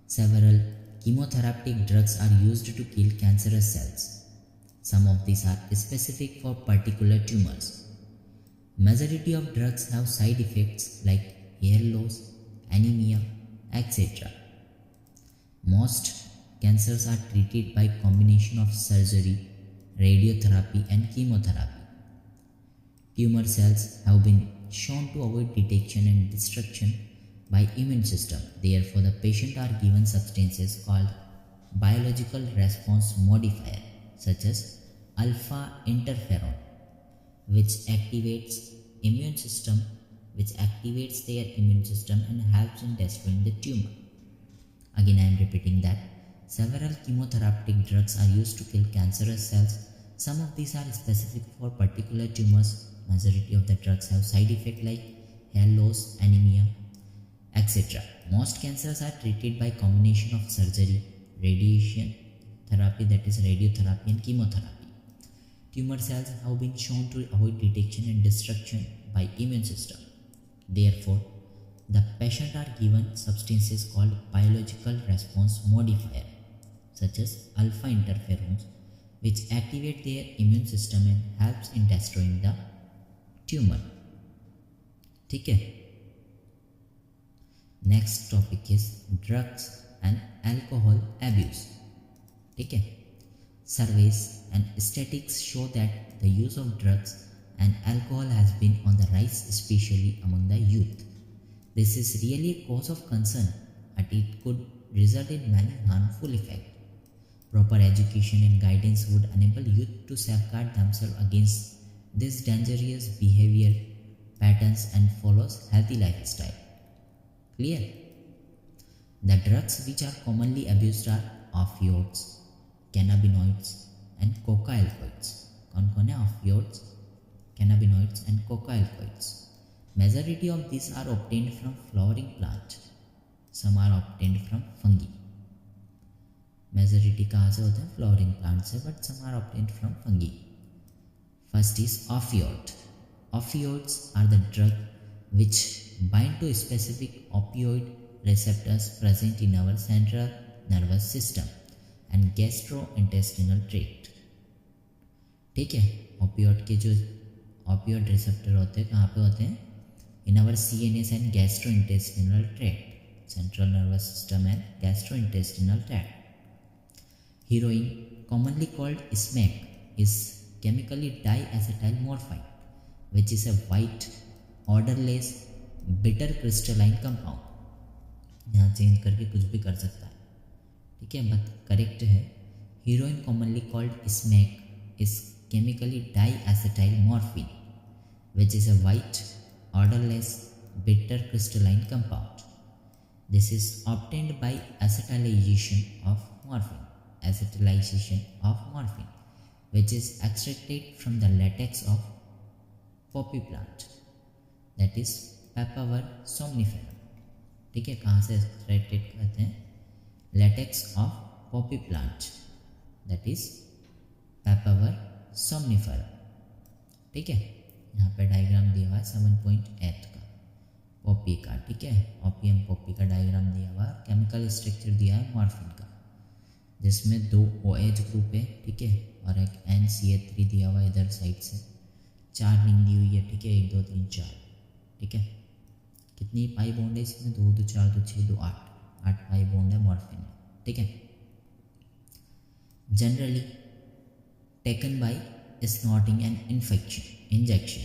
Several chemotherapeutic drugs are used to kill cancerous cells. Some of these are specific for particular tumors. Majority of drugs have side effects like hair loss, anemia, etc. Most cancers are treated by combination of surgery, radiotherapy and chemotherapy. Tumor cells have been shown to avoid detection and destruction by immune system. Therefore, the patient are given substances called biological response modifier such as alpha interferon, which activates their immune system and helps in destroying the tumor. Again, I am repeating that several chemotherapeutic drugs are used to kill cancerous cells. Some of these are specific for particular tumors. Majority of the drugs have side effects like hair loss, anemia, etc. Most cancers are treated by combination of surgery, radiation therapy, that is radiotherapy and chemotherapy. Tumor cells have been shown to avoid detection and destruction by immune system. Therefore, the patient are given substances called biological response modifier such as alpha interferons, which activate their immune system and helps in destroying the tumor. ठीक है. Next topic is drugs and alcohol abuse. ठीक है. Surveys and statistics show that the use of drugs and alcohol has been on the rise, especially among the youth. This is really a cause of concern, and it could result in many harmful effects. Proper education and guidance would enable youth to safeguard themselves against this dangerous behavior patterns and follows healthy lifestyle. Clear? The drugs which are commonly abused are opioids, cannabinoids and coca-alcohols. कौन-कौन है? Opioids, cannabinoids and coca-alcohols. Majority of these are obtained from flowering plant. Some are obtained from fungi. Majority कहाँ से होते हैं? Flowering plants से, but some are obtained from fungi. First is opioid. Opioids are the drug which bind to specific opioid receptors present in our central nervous system and gastrointestinal tract. ठीक है. opioid के जो opioid receptor होते हैं कहाँ पे होते हैं? In our CNS and gastrointestinal tract, central nervous system and gastrointestinal tract. Heroin, commonly called smack, is chemically diacetyl morphine, which is a white, odorless, bitter crystalline compound. यहाँ change करके कुछ भी कर सकता है. ठीक है, बट करेक्ट है. Heroine commonly called smack is chemically diacetyl morphine, which is a white, odorless, bitter crystalline compound. This is obtained by acetylation of morphine, which is extracted from the latex of poppy plant, that is Papaver somniferum. ठीक है, कहाँ से extracted करते हैं? latex of poppy plant, that is Papaver somniferum. ठीक है, यहाँ पे डायग्राम दिया हुआ है 7.8 का पॉपी का. ठीक है, ओपियम पॉपी का डायग्राम दिया हुआ है. केमिकल स्ट्रक्चर दिया है मॉर्फिन का, जिसमें 2 OH ग्रुप है. ठीक है, और एक NCA3 दिया हुआ है इधर साइड से. 4 रिंग दी हुई है. ठीक है, 1 2 3 4. ठीक है, कितनी पाई बॉन्ड है इसमें? 2 2 4 2 6 2 8 पाई बॉन्ड है मॉर्फिन में. ठीक है, generally taken bye snorting and injection.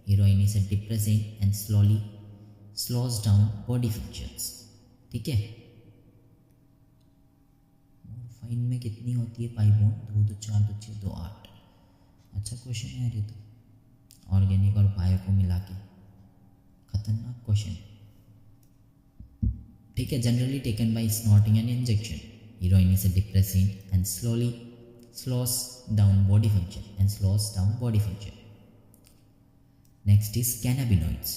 Heroin is a depressant and slowly slows down body functions. ठीक है, मॉर्फाइन में कितनी होती है पाई बॉन्ड? 2 2 4 2 6 2 8. अच्छा क्वेश्चन है ये तो, ऑर्गेनिक और बायो को मिला के. खतरनाक क्वेश्चन. ठीक है, generally taken bye snorting and injection. Heroine is a depressant and slowly slows down body function. Next is cannabinoids.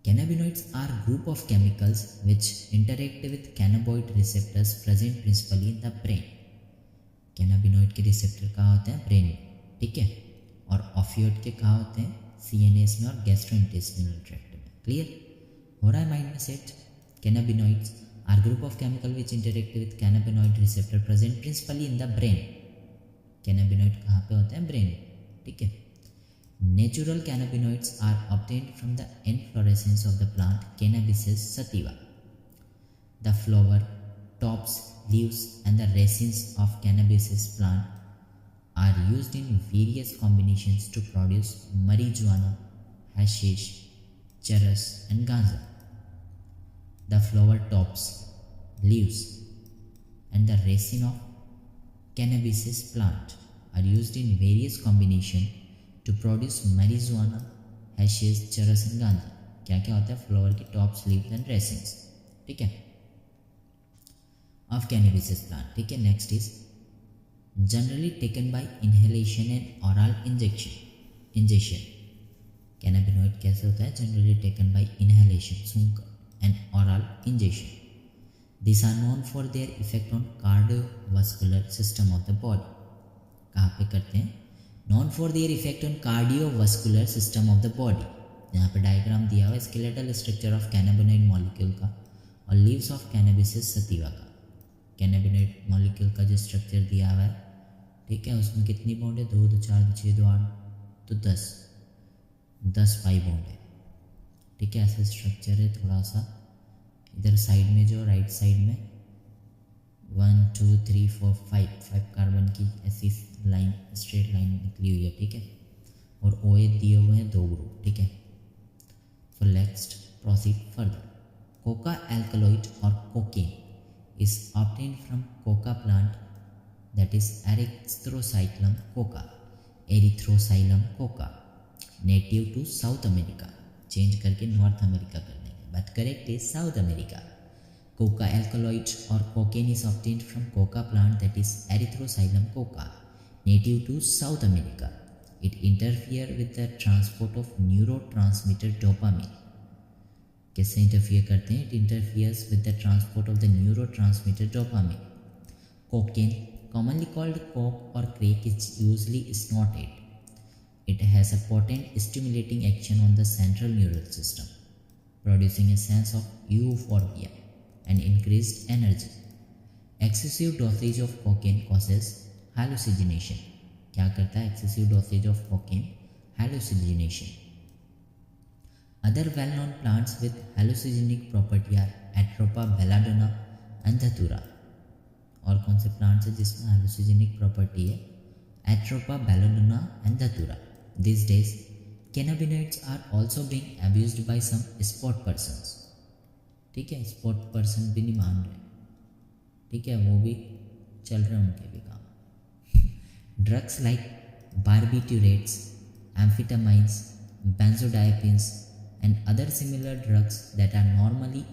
Cannabinoids are group of chemicals which interact with cannabinoid receptors present principally in the brain. Cannabinoid के receptor कहाँ होते हैं? Brain में. ठीक है, और ऑफियोइड के कहाँ होते हैं? CNS में और गैस्ट्रोइंटेस्टिनल ट्रैक्ट में. क्लियर हो रहा है माइंड में set? Cannabinoids are group of chemical which interact with cannabinoid receptor present principally in the brain. Cannabinoid कहाँ पे होते हैं? ब्रेन में. ठीक है, natural cannabinoids are obtained from the inflorescence of the plant Cannabis sativa. The flower tops, leaves and the resins of cannabis plant are used in various combinations to produce marijuana, hashish, charas and ganja. The flower tops, leaves and the resin of cannabis plant are used in various combinations to produce marijuana, hashish, charas and ganja. क्या क्या होता है flower के tops, leaves and रेसिन्स, ठीक है, of cannabis plant, ठीक है. Next is generally taken by inhalation and oral injection. Cannabinoid कैसे होता है? जनरली टेकन बाय इनहेलेशन, सूंघकर, and oral injection. These are known for their effect on cardiovascular system of the body. कहाँ पे करते हैं? Known for their effect on cardiovascular system of the body. यहाँ पे डायग्राम दिया हुआ है skeletal structure of cannabinoid molecule का और लीव्स ऑफ कैनबिस सतीवा का. कैनाबिनॉइड मॉलिक्यूल का जो स्ट्रक्चर दिया हुआ है, ठीक है, उसमें कितनी बॉन्ड है? 2 2 4 2 6 2 8 तो 10 पाई बॉन्ड है, ठीक है. ऐसा स्ट्रक्चर है. थोड़ा सा इधर साइड में जो राइट साइड में 1 2 3 4 5 कार्बन की ऐसी लाइन, स्ट्रेट लाइन निकली हुई है, ठीक है. और OH दिए हुए हैं 2 ग्रुप, ठीक है. So next proceed further. Coca alkaloid और cocaine is obtained from coca plant, that is Erythrocyclum coca, native to South America. Change करके नॉर्थ अमेरिका कर देंगे, but correct is South America. Coca alkaloid और cocaine is obtained from coca plant, that is erythroxylum coca, native to South America. It interfere with the transport of neurotransmitter dopamine. कैसे interfere करते हैं? It interferes with the transport of the neurotransmitter dopamine. Cocaine, commonly called coke और crack, is usually snorted. It has a potent stimulating action on the central neural system, producing a sense of euphoria and increased energy. Excessive dosage of cocaine causes hallucination. क्या करता है excessive dosage of cocaine? Hallucination. Other well-known plants with hallucinogenic property are Atropa belladonna and Dhatura. और कौन से plants है जिसमें hallucinogenic property है? Atropa belladonna and Dhatura. These days, cannabinoids are also being abused by some sport persons. ठीक है, sport person भी नहीं मान रहे, ठीक है, वो भी चल रहे उनके भी काम. Drugs like barbiturates, amphetamines, benzodiazepines and other similar drugs that are normally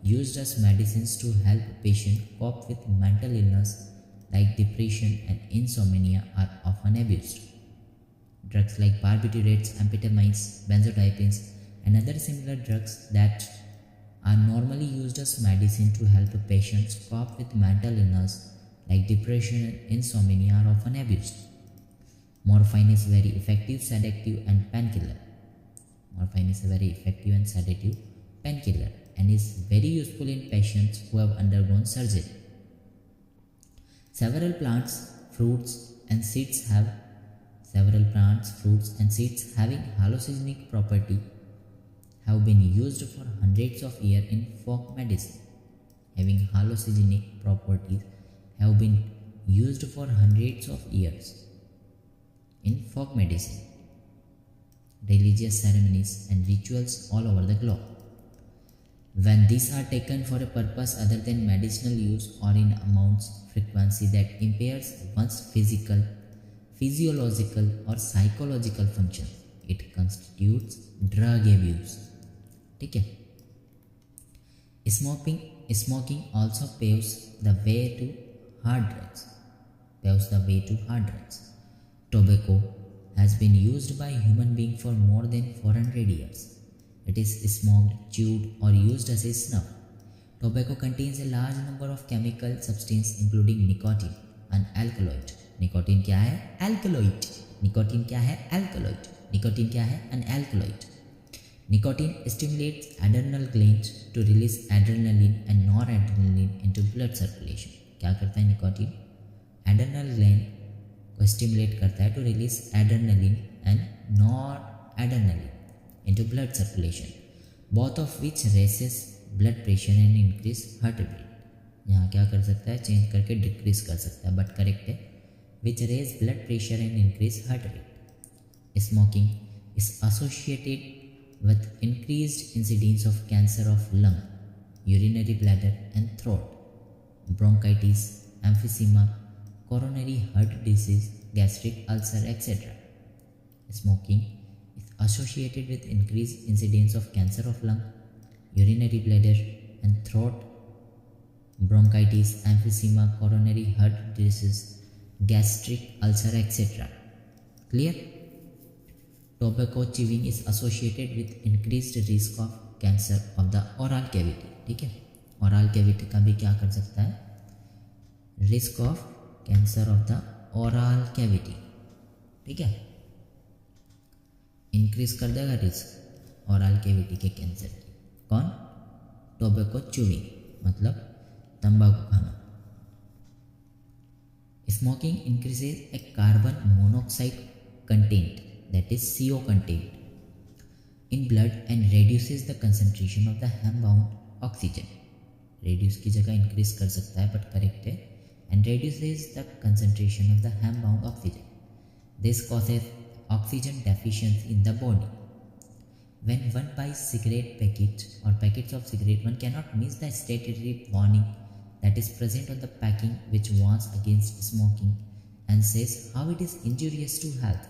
used as medicines to help patients cope with mental illness like depression and insomnia are often abused. Drugs like barbiturates, amphetamines, benzodiazepines and other similar drugs that are normally used as medicine to help patients cope with mental illness like depression and insomnia are often abused. Morphine is very effective sedative and painkiller. Morphine is a very effective and sedative painkiller and is very useful in patients who have undergone surgery. Several plants, fruits and seeds having hallucinogenic property have been used for hundreds of years in folk medicine. Having hallucinogenic properties have been used for hundreds of years in folk medicine, religious ceremonies and rituals all over the globe. When these are taken for a purpose other than medicinal use or in amounts frequency that impairs one's physiological or psychological function, it constitutes drug abuse. ठीक है. Smoking also paves the way to hard drugs. Tobacco has been used by human beings for more than 400 years. It is smoked, chewed or used as a snuff. Tobacco contains a large number of chemical substances including nicotine and alkaloid. Nicotine क्या है? Alkaloid. Nicotine क्या है? Alkaloid. Nicotine क्या है? An alkaloid. Nicotine stimulates adrenal glands to release adrenaline and noradrenaline into blood circulation. क्या करता है nicotine? Adrenal gland को स्टिमुलेट करता है to release adrenaline and noradrenaline into blood circulation, both of which raises blood pressure and increase heart rate. यहाँ क्या कर सकता है, चेंज करके डिक्रीज कर सकता है, बट करेक्ट है। Which raise blood pressure and increase heart rate. Smoking is associated with increased incidence of cancer of lung, urinary bladder and throat, bronchitis, emphysema, coronary heart disease, gastric ulcer, etc. Smoking is associated with increased incidence of cancer of lung, urinary bladder and throat, bronchitis, emphysema, coronary heart disease, gastric ulcer, etc. Clear? Tobacco chewing is associated with increased risk of cancer of the oral cavity. ठीक है, oral cavity का भी क्या कर सकता है, risk of cancer of the oral cavity. ठीक है, increase कर देगा risk oral cavity के कैंसर की। कौन? tobacco chewing मतलब तंबाकू खाना। Smoking increases a carbon monoxide content, that is CO content, in blood and reduces the concentration of the hembound oxygen. Reduce की जगह increase कर सकता है, but correct है, and reduces the concentration of the hembound oxygen. This causes oxygen deficiency in the body. When one buys cigarette packet or packets of cigarette, one cannot miss the statutory warning that is present on the packing, which warns against smoking and says how it is injurious to health.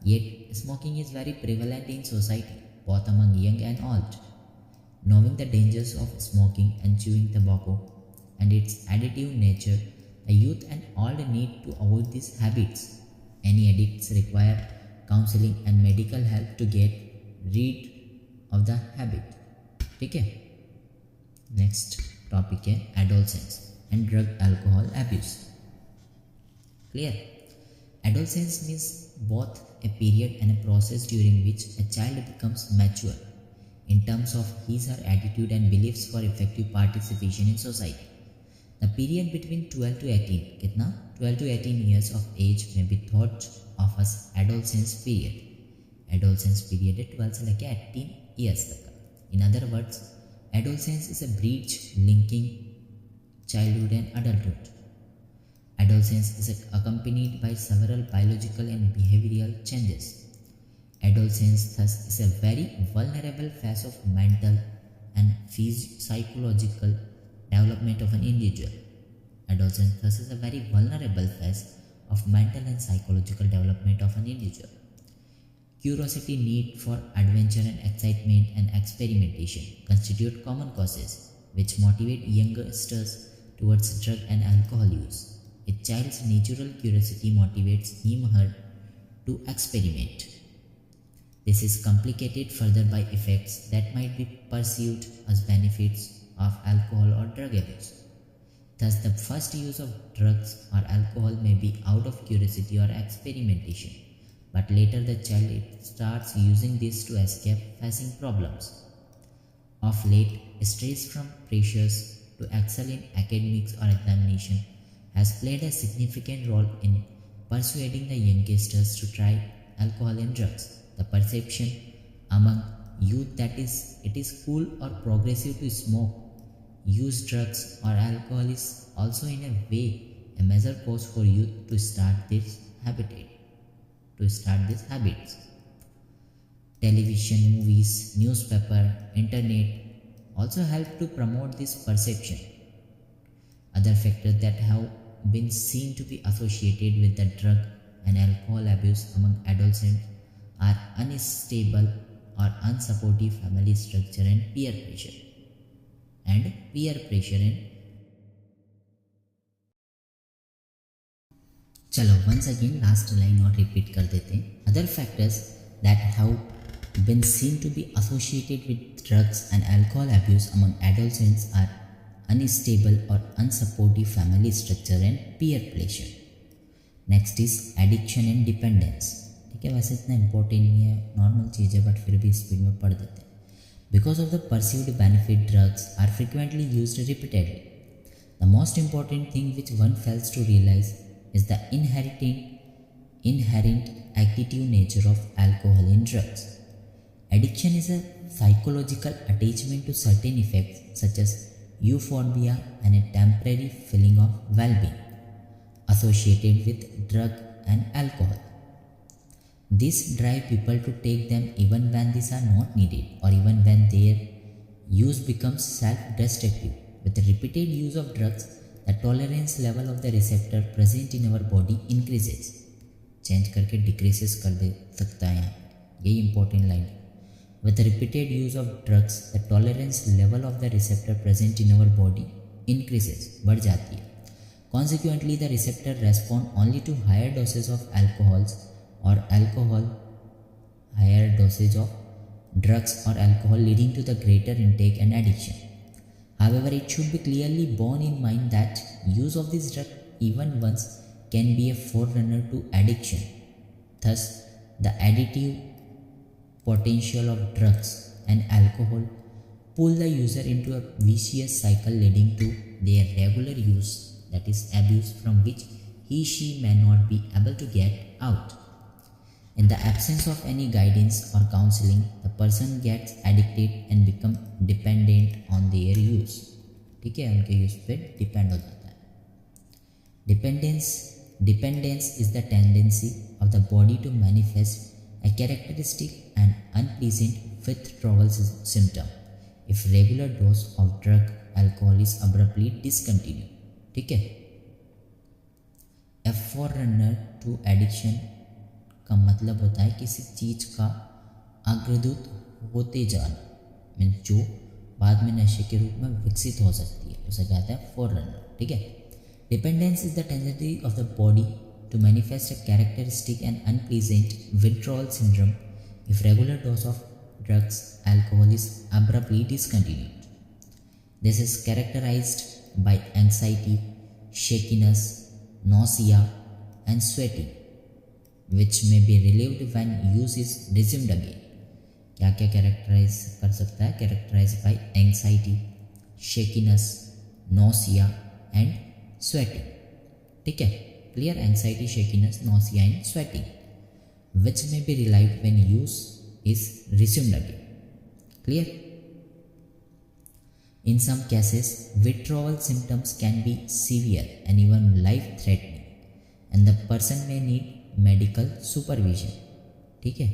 Yet, smoking is very prevalent in society, both among young and old. Knowing the dangers of smoking and chewing tobacco and its addictive nature, the youth and old need to avoid these habits. Any addicts require counseling and medical help to get rid of the habit. ठीक है? Next topic है adolescence and drug alcohol abuse. Clear? Adolescence means both a period and a process during which a child becomes mature in terms of his or her attitude and beliefs for effective participation in society. The period between 12 to 18, कितना? 12 to 18 years of age may be thought of as adolescence period. Adolescence period है 12 से लेकर 18 years तक का. In other words, adolescence is a bridge linking childhood and adulthood. Adolescence is accompanied by several biological and behavioral changes. Adolescence thus is a very vulnerable phase of mental and psychological development of an individual. Adolescence thus is a very vulnerable phase of mental and psychological development of an individual. Curiosity, need for adventure and excitement and experimentation constitute common causes which motivate youngsters towards drug and alcohol use. A child's natural curiosity motivates him or her to experiment. This is complicated further by effects that might be perceived as benefits of alcohol or drug abuse. Thus, the first use of drugs or alcohol may be out of curiosity or experimentation, but later the child starts using this to escape facing problems. Of late, stress from pressures to excel in academics or examination has played a significant role in persuading the youngsters to try alcohol and drugs. The perception among youth that it is cool or progressive to smoke, use drugs or alcohol is also in a way a major cause for youth to start these habits. Television, movies, newspaper, internet also help to promote this perception. Other factors that have been seen to be associated with the drug and alcohol abuse among adolescents are unstable or unsupportive family structure and peer pressure. चलो once again last line और repeat कर देते हैं. Other factors that have been seen to be associated with drugs and alcohol abuse among adolescents are unstable or unsupportive family structure and peer pressure. Next is addiction and dependence. ठीक है, वैसे इतना important नहीं है, normal चीज़ है, but फिर भी speed में पढ़ देते हैं. Because of the perceived benefit, drugs are frequently used repeatedly. The most important thing which one fails to realize is the inherent addictive nature of alcohol and drugs. Addiction is a psychological attachment to certain effects such as euphoria, and a temporary feeling of well-being associated with drug and alcohol. This drive people to take them even when these are not needed or even when their use becomes self-destructive. With the repeated use of drugs, the tolerance level of the receptor present in our body increases. Change करके डिक्रीसेस कर दे सकता है यहाँ, यही important line. With the repeated use of drugs, the tolerance level of the receptor present in our body increases, बढ़ जाती है. Consequently, the receptor respond only to higher doses of alcohols or higher dosage of drugs or alcohol, leading to the greater intake and addiction. However, it should be clearly borne in mind that use of this drug even once can be a forerunner to addiction. Thus, the additive potential of drugs and alcohol pull the user into a vicious cycle leading to their regular use, that is abuse, from which he/she may not be able to get out. In the absence of any guidance or counseling, the person gets addicted and become dependent on their use. ठीक है, उनके use पे depend हो जाता है. Dependence is the tendency of the body to manifest a characteristic and unpleasant withdrawal symptom if regular dose of drug alcohol is abruptly discontinued. ठीक है. A forerunner to addiction का मतलब होता है किसी चीज का अग्रदूत होते जाना, मीन्स जो बाद में नशे के रूप में विकसित हो सकती है, उसे कहते हैं forerunner. ठीक है. Dependence is the tendency of the body to manifest a characteristic and unpleasant withdrawal syndrome if regular dose of drugs, alcohol is abruptly discontinued. This is characterized by anxiety, shakiness, nausea, and sweating, which may be relieved when use is resumed again. क्या क्या characterise कर सकता है? Characterize by anxiety, shakiness, nausea and sweating. ठीक है, clear. Anxiety, shakiness, nausea and sweating, which may be relieved when use is resumed again. Clear? In some cases, withdrawal symptoms can be severe and even life-threatening, and the person may need medical supervision. ठीक है,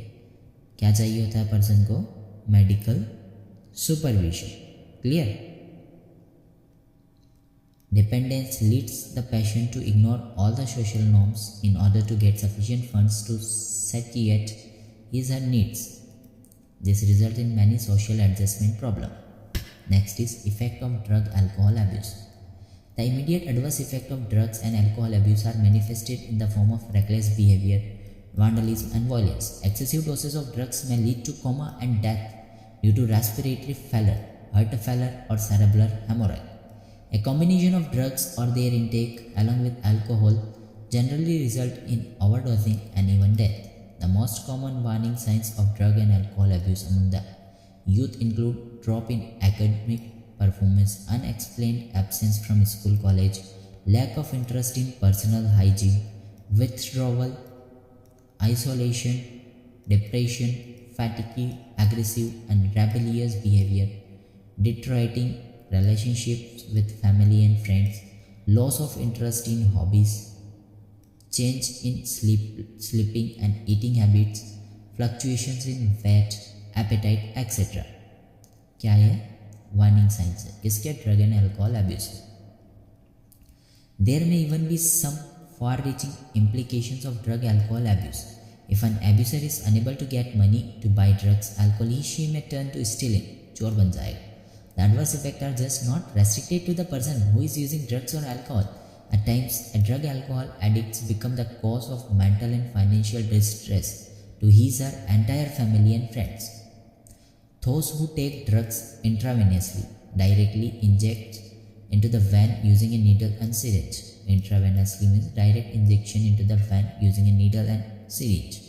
क्या चाहिए होता है person को? Medical supervision. Clear. Dependence leads the patient to ignore all the social norms in order to get sufficient funds to satiate his or her needs. This results in many social adjustment problems. Next is effect of drug-alcohol abuse. The immediate adverse effect of drugs and alcohol abuse are manifested in the form of reckless behavior, vandalism and violence. Excessive doses of drugs may lead to coma and death due to respiratory failure, heart failure or cerebral hemorrhage. A combination of drugs or their intake along with alcohol generally result in overdosing and even death. The most common warning signs of drug and alcohol abuse among the youth include drop in academic performance, unexplained absence from school, college, lack of interest in personal hygiene, withdrawal, isolation, depression, fatigue, aggressive and rebellious behavior, deteriorating relationships with family and friends, loss of interest in hobbies, change in sleeping and eating habits, fluctuations in weight, appetite, etc. क्या है? Warning science है किसके? Drug and alcohol abuse. There may even be some far-reaching implications of drug-alcohol abuse. If an abuser is unable to get money to buy drugs, alcohol, he/she may turn to stealing. चोर बन जाएगा. The adverse effects are just not restricted to the person who is using drugs or alcohol. At times, a drug-alcohol addicts become the cause of mental and financial distress to his or entire family and friends. Those who take drugs intravenously directly inject into the vein using a needle and syringe. Intravenously means direct injection into the vein using a needle and syringe.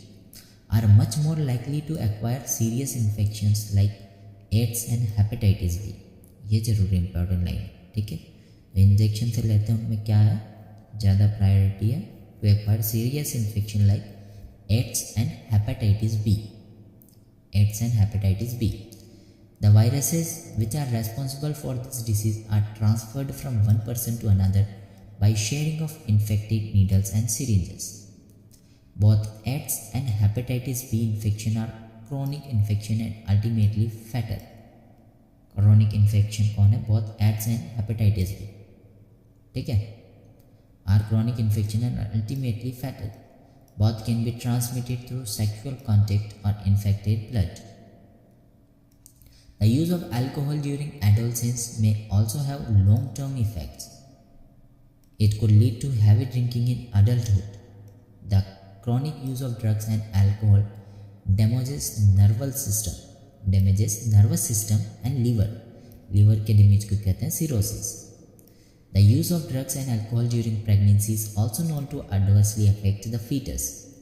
Are much more likely to acquire serious infections like AIDS and hepatitis B. ये जरूर important line. ठीक है, injection से लेते हैं उनमें क्या है? ज़्यादा प्रायोरिटी है to acquire serious infection like AIDS and hepatitis B. AIDS and hepatitis B. The viruses which are responsible for this disease are transferred from one person to another by sharing of infected needles and syringes. Both AIDS and hepatitis B infection are chronic infection and ultimately fatal. Chronic infection कौन है? Both AIDS and hepatitis B. ठीक है? Are chronic infection and ultimately fatal. Both can be transmitted through sexual contact or infected blood. The use of alcohol during adolescence may also have long-term effects. It could lead to heavy drinking in adulthood. The chronic use of drugs and alcohol damages nervous system and liver. Liver के damage को कहते हैं cirrhosis. The use of drugs and alcohol during pregnancy is also known to adversely affect the fetus.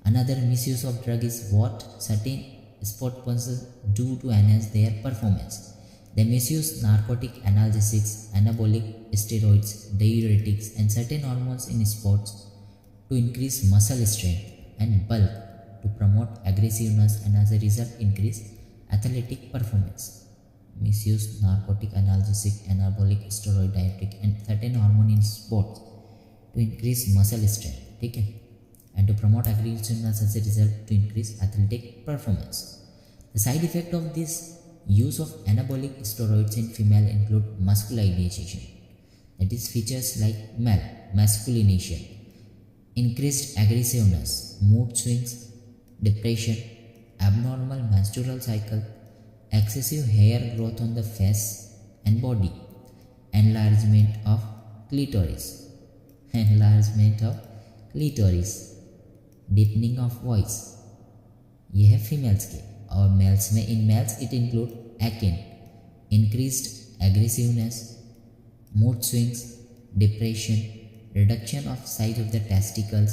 Another misuse of drug is what certain sport persons do to enhance their performance. They misuse narcotic analgesics, anabolic steroids, diuretics, and certain hormones in sports to increase muscle strength and bulk, to promote aggressiveness, and as a result increase athletic performance. Misuse narcotic analgesic, anabolic steroid, diuretic, and certain hormone in sports to increase muscle strength, ठीक है, and to promote aggressiveness, as a result to increase athletic performance. The side effect of this use of anabolic steroids in female include masculinization, that is features like masculination, increased aggressiveness, mood swings, depression, abnormal menstrual cycle, excessive hair growth on the face and body, enlargement of clitoris, deepening of voice. ये है females के. और mails में, in males it include acne, increased aggressiveness, mood swings, depression, reduction of size of the testicles,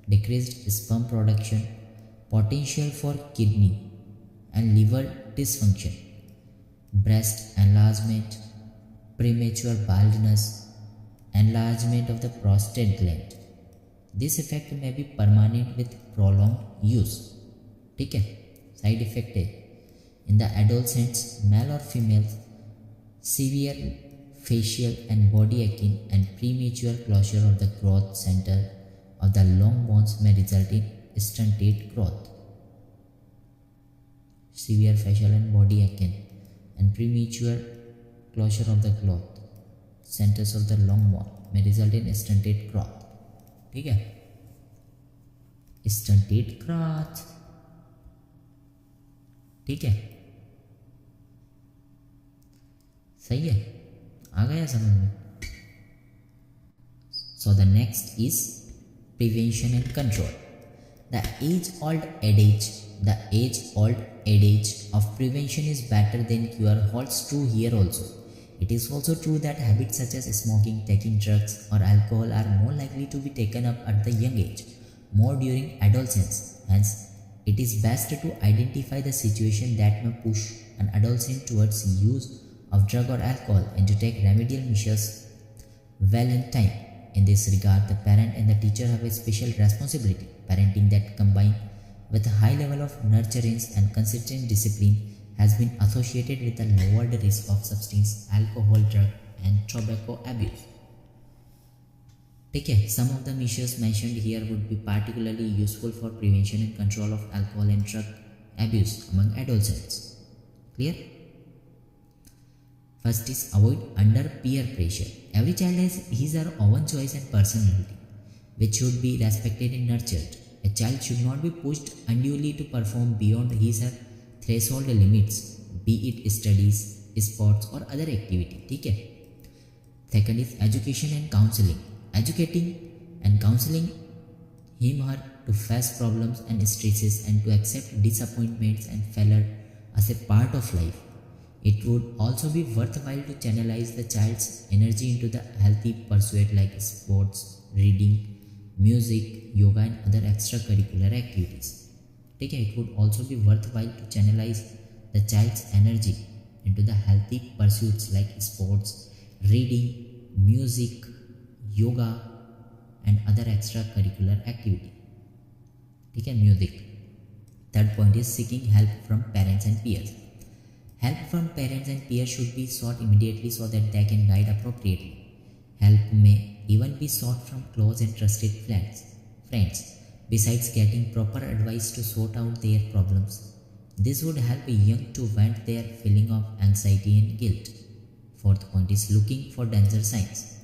decreased sperm production, potential for kidney and liver dysfunction, breast enlargement, premature baldness, enlargement of the prostate gland. This effect may be permanent with prolonged use. ठीक है, side effect है. In the adolescents, male or female, severe facial and body aching and premature closure of the growth center of the long bones may result in stunted growth. Severe facial and body aching and premature closure of the growth centers of the long bone may result in stunted growth. ठीक है, stunted growth. ठीक है, सही है, आ गया समझ में. So the next is prevention and control. The age-old adage of prevention is better than cure holds true here also. It is also true that habits such as smoking, taking drugs, or alcohol are more likely to be taken up at the young age, more during adolescence. Hence, it is best to identify the situation that may push an adolescent towards use of drug or alcohol and to take remedial measures well in time. In this regard, the parent and the teacher have a special responsibility. Parenting that combined with a high level of nurturance and consistent discipline has been associated with a lowered risk of substance, alcohol, drug, and tobacco abuse. ठीक है, some of the measures mentioned here would be particularly useful for prevention and control of alcohol and drug abuse among adolescents. Clear? First is avoid under peer pressure. Every child has his or her own choice and personality, which should be respected and nurtured. A child should not be pushed unduly to perform beyond his or her threshold limits, be it studies, sports, or other activity. ठीक है. Second is education and counseling. Educating and counseling him or her to face problems and stresses and to accept disappointments and failure as a part of life. It would also be worthwhile to channelize the child's energy into the healthy pursuit like sports, reading, music, yoga, and other extracurricular activities. ठीक है, it would also be worthwhile to channelize the child's energy into the healthy pursuits like sports, reading, music, yoga, and other extracurricular activity. ठीक है, music. Third point is seeking help from parents and peers. Help from parents and peers should be sought immediately so that they can guide appropriately. Help may even be sought from close and trusted friends, besides getting proper advice to sort out their problems. This would help a young to vent their feeling of anxiety and guilt. Fourth point is looking for danger signs.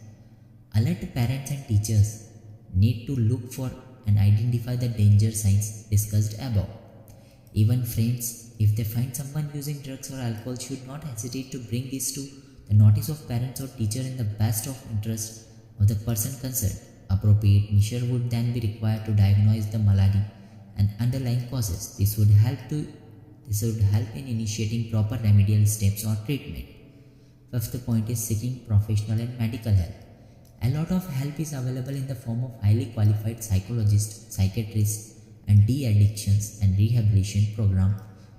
Alert parents and teachers need to look for and identify the danger signs discussed above. Even friends, if they find someone using drugs or alcohol, should not hesitate to bring this to the notice of parents or teacher in the best of interest of the person concerned. Appropriate measure would then be required to diagnose the malady and underlying causes. This would help in initiating proper remedial steps or treatment. Fifth point is seeking professional and medical help. A lot of help is available in the form of highly qualified psychologists, psychiatrists, and de-addictions and rehabilitation program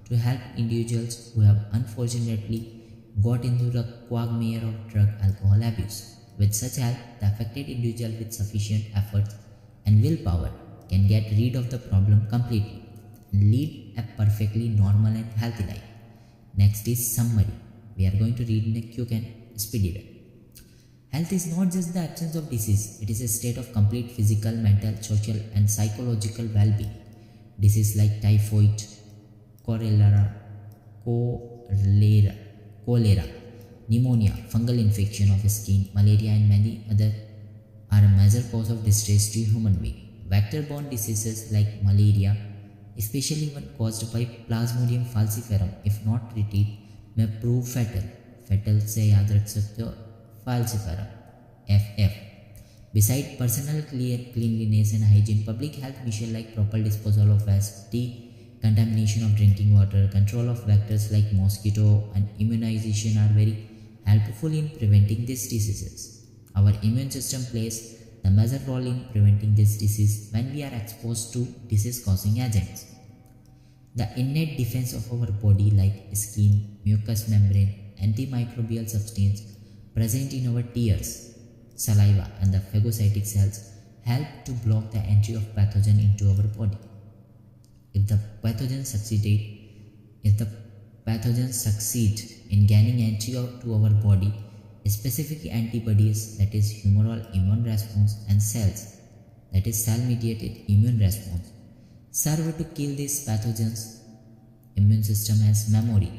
to help individuals who have unfortunately got into the quagmire of drug alcohol abuse. With such help, the affected individual with sufficient efforts and willpower can get rid of the problem completely and lead a perfectly normal and healthy life. Next is summary. We are going to read in a quick and speedy way. Health is not just the absence of disease, it is a state of complete physical, mental, social, and psychological well-being. Diseases like typhoid, cholera, pneumonia, fungal infection of the skin, malaria, and many other are a major cause of distress to human being. Vector-borne diseases like malaria, especially when caused by Plasmodium falciparum, if not treated, may prove fatal. Fatal से याद रख सकते हो falciparum, FF. Besides personal cleanliness and hygiene, public health measures like proper disposal of waste, decontamination of drinking water, control of vectors like mosquito, and immunization are very helpful in preventing these diseases. Our immune system plays the major role in preventing this disease when we are exposed to disease-causing agents. The innate defense of our body like skin, mucous membrane, antimicrobial substance present in our tears, saliva, and the phagocytic cells help to block the entry of pathogen into our body. If the pathogen succeed in gaining entry to our body, specific antibodies, that is humoral immune response, and cells, that is cell-mediated immune response, serve to kill these pathogens. Immune system has memory.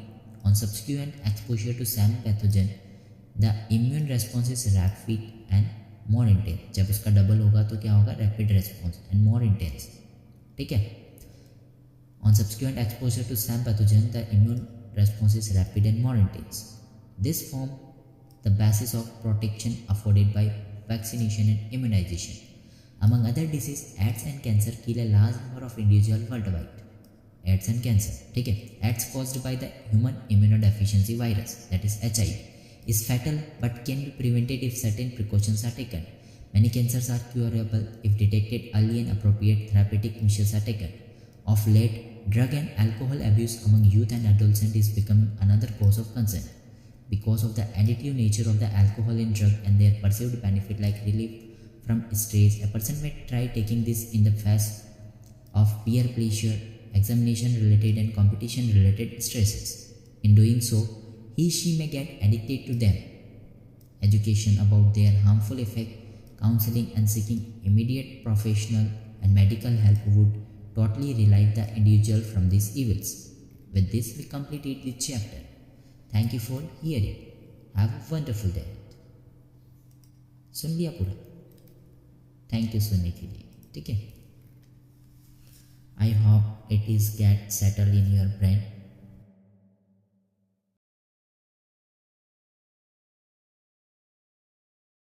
On subsequent exposure to same pathogen, the immune response is rapid and more intense. जब उसका double होगा तो क्या होगा? Rapid response and more intense. ठीक है? On subsequent exposure to same pathogen, the immune response is rapid and more intense. This forms the basis of protection afforded by vaccination and immunization. Among other diseases, AIDS and cancer kill a large number of individuals worldwide. AIDS and cancer, ठीक है? AIDS caused by the human immunodeficiency virus, that is HIV, is fatal but can be prevented if certain precautions are taken. Many cancers are curable if detected early and appropriate therapeutic measures are taken. Of late, drug and alcohol abuse among youth and adolescents is becoming another cause of concern. Because of the additive nature of the alcohol and drug and their perceived benefit like relief from stress, a person may try taking this in the face of peer pressure, examination related and competition related stresses. In doing so, he/she may get addicted to them. Education about their harmful effect, counseling and seeking immediate professional and medical help would totally relieve the individual from these evils. With this, we completed this chapter. Thank you for hearing. Have a wonderful day. सुन लिया पूरा? Thank you सुनने के लिए. ठीक है? I hope it is get settled in your brain.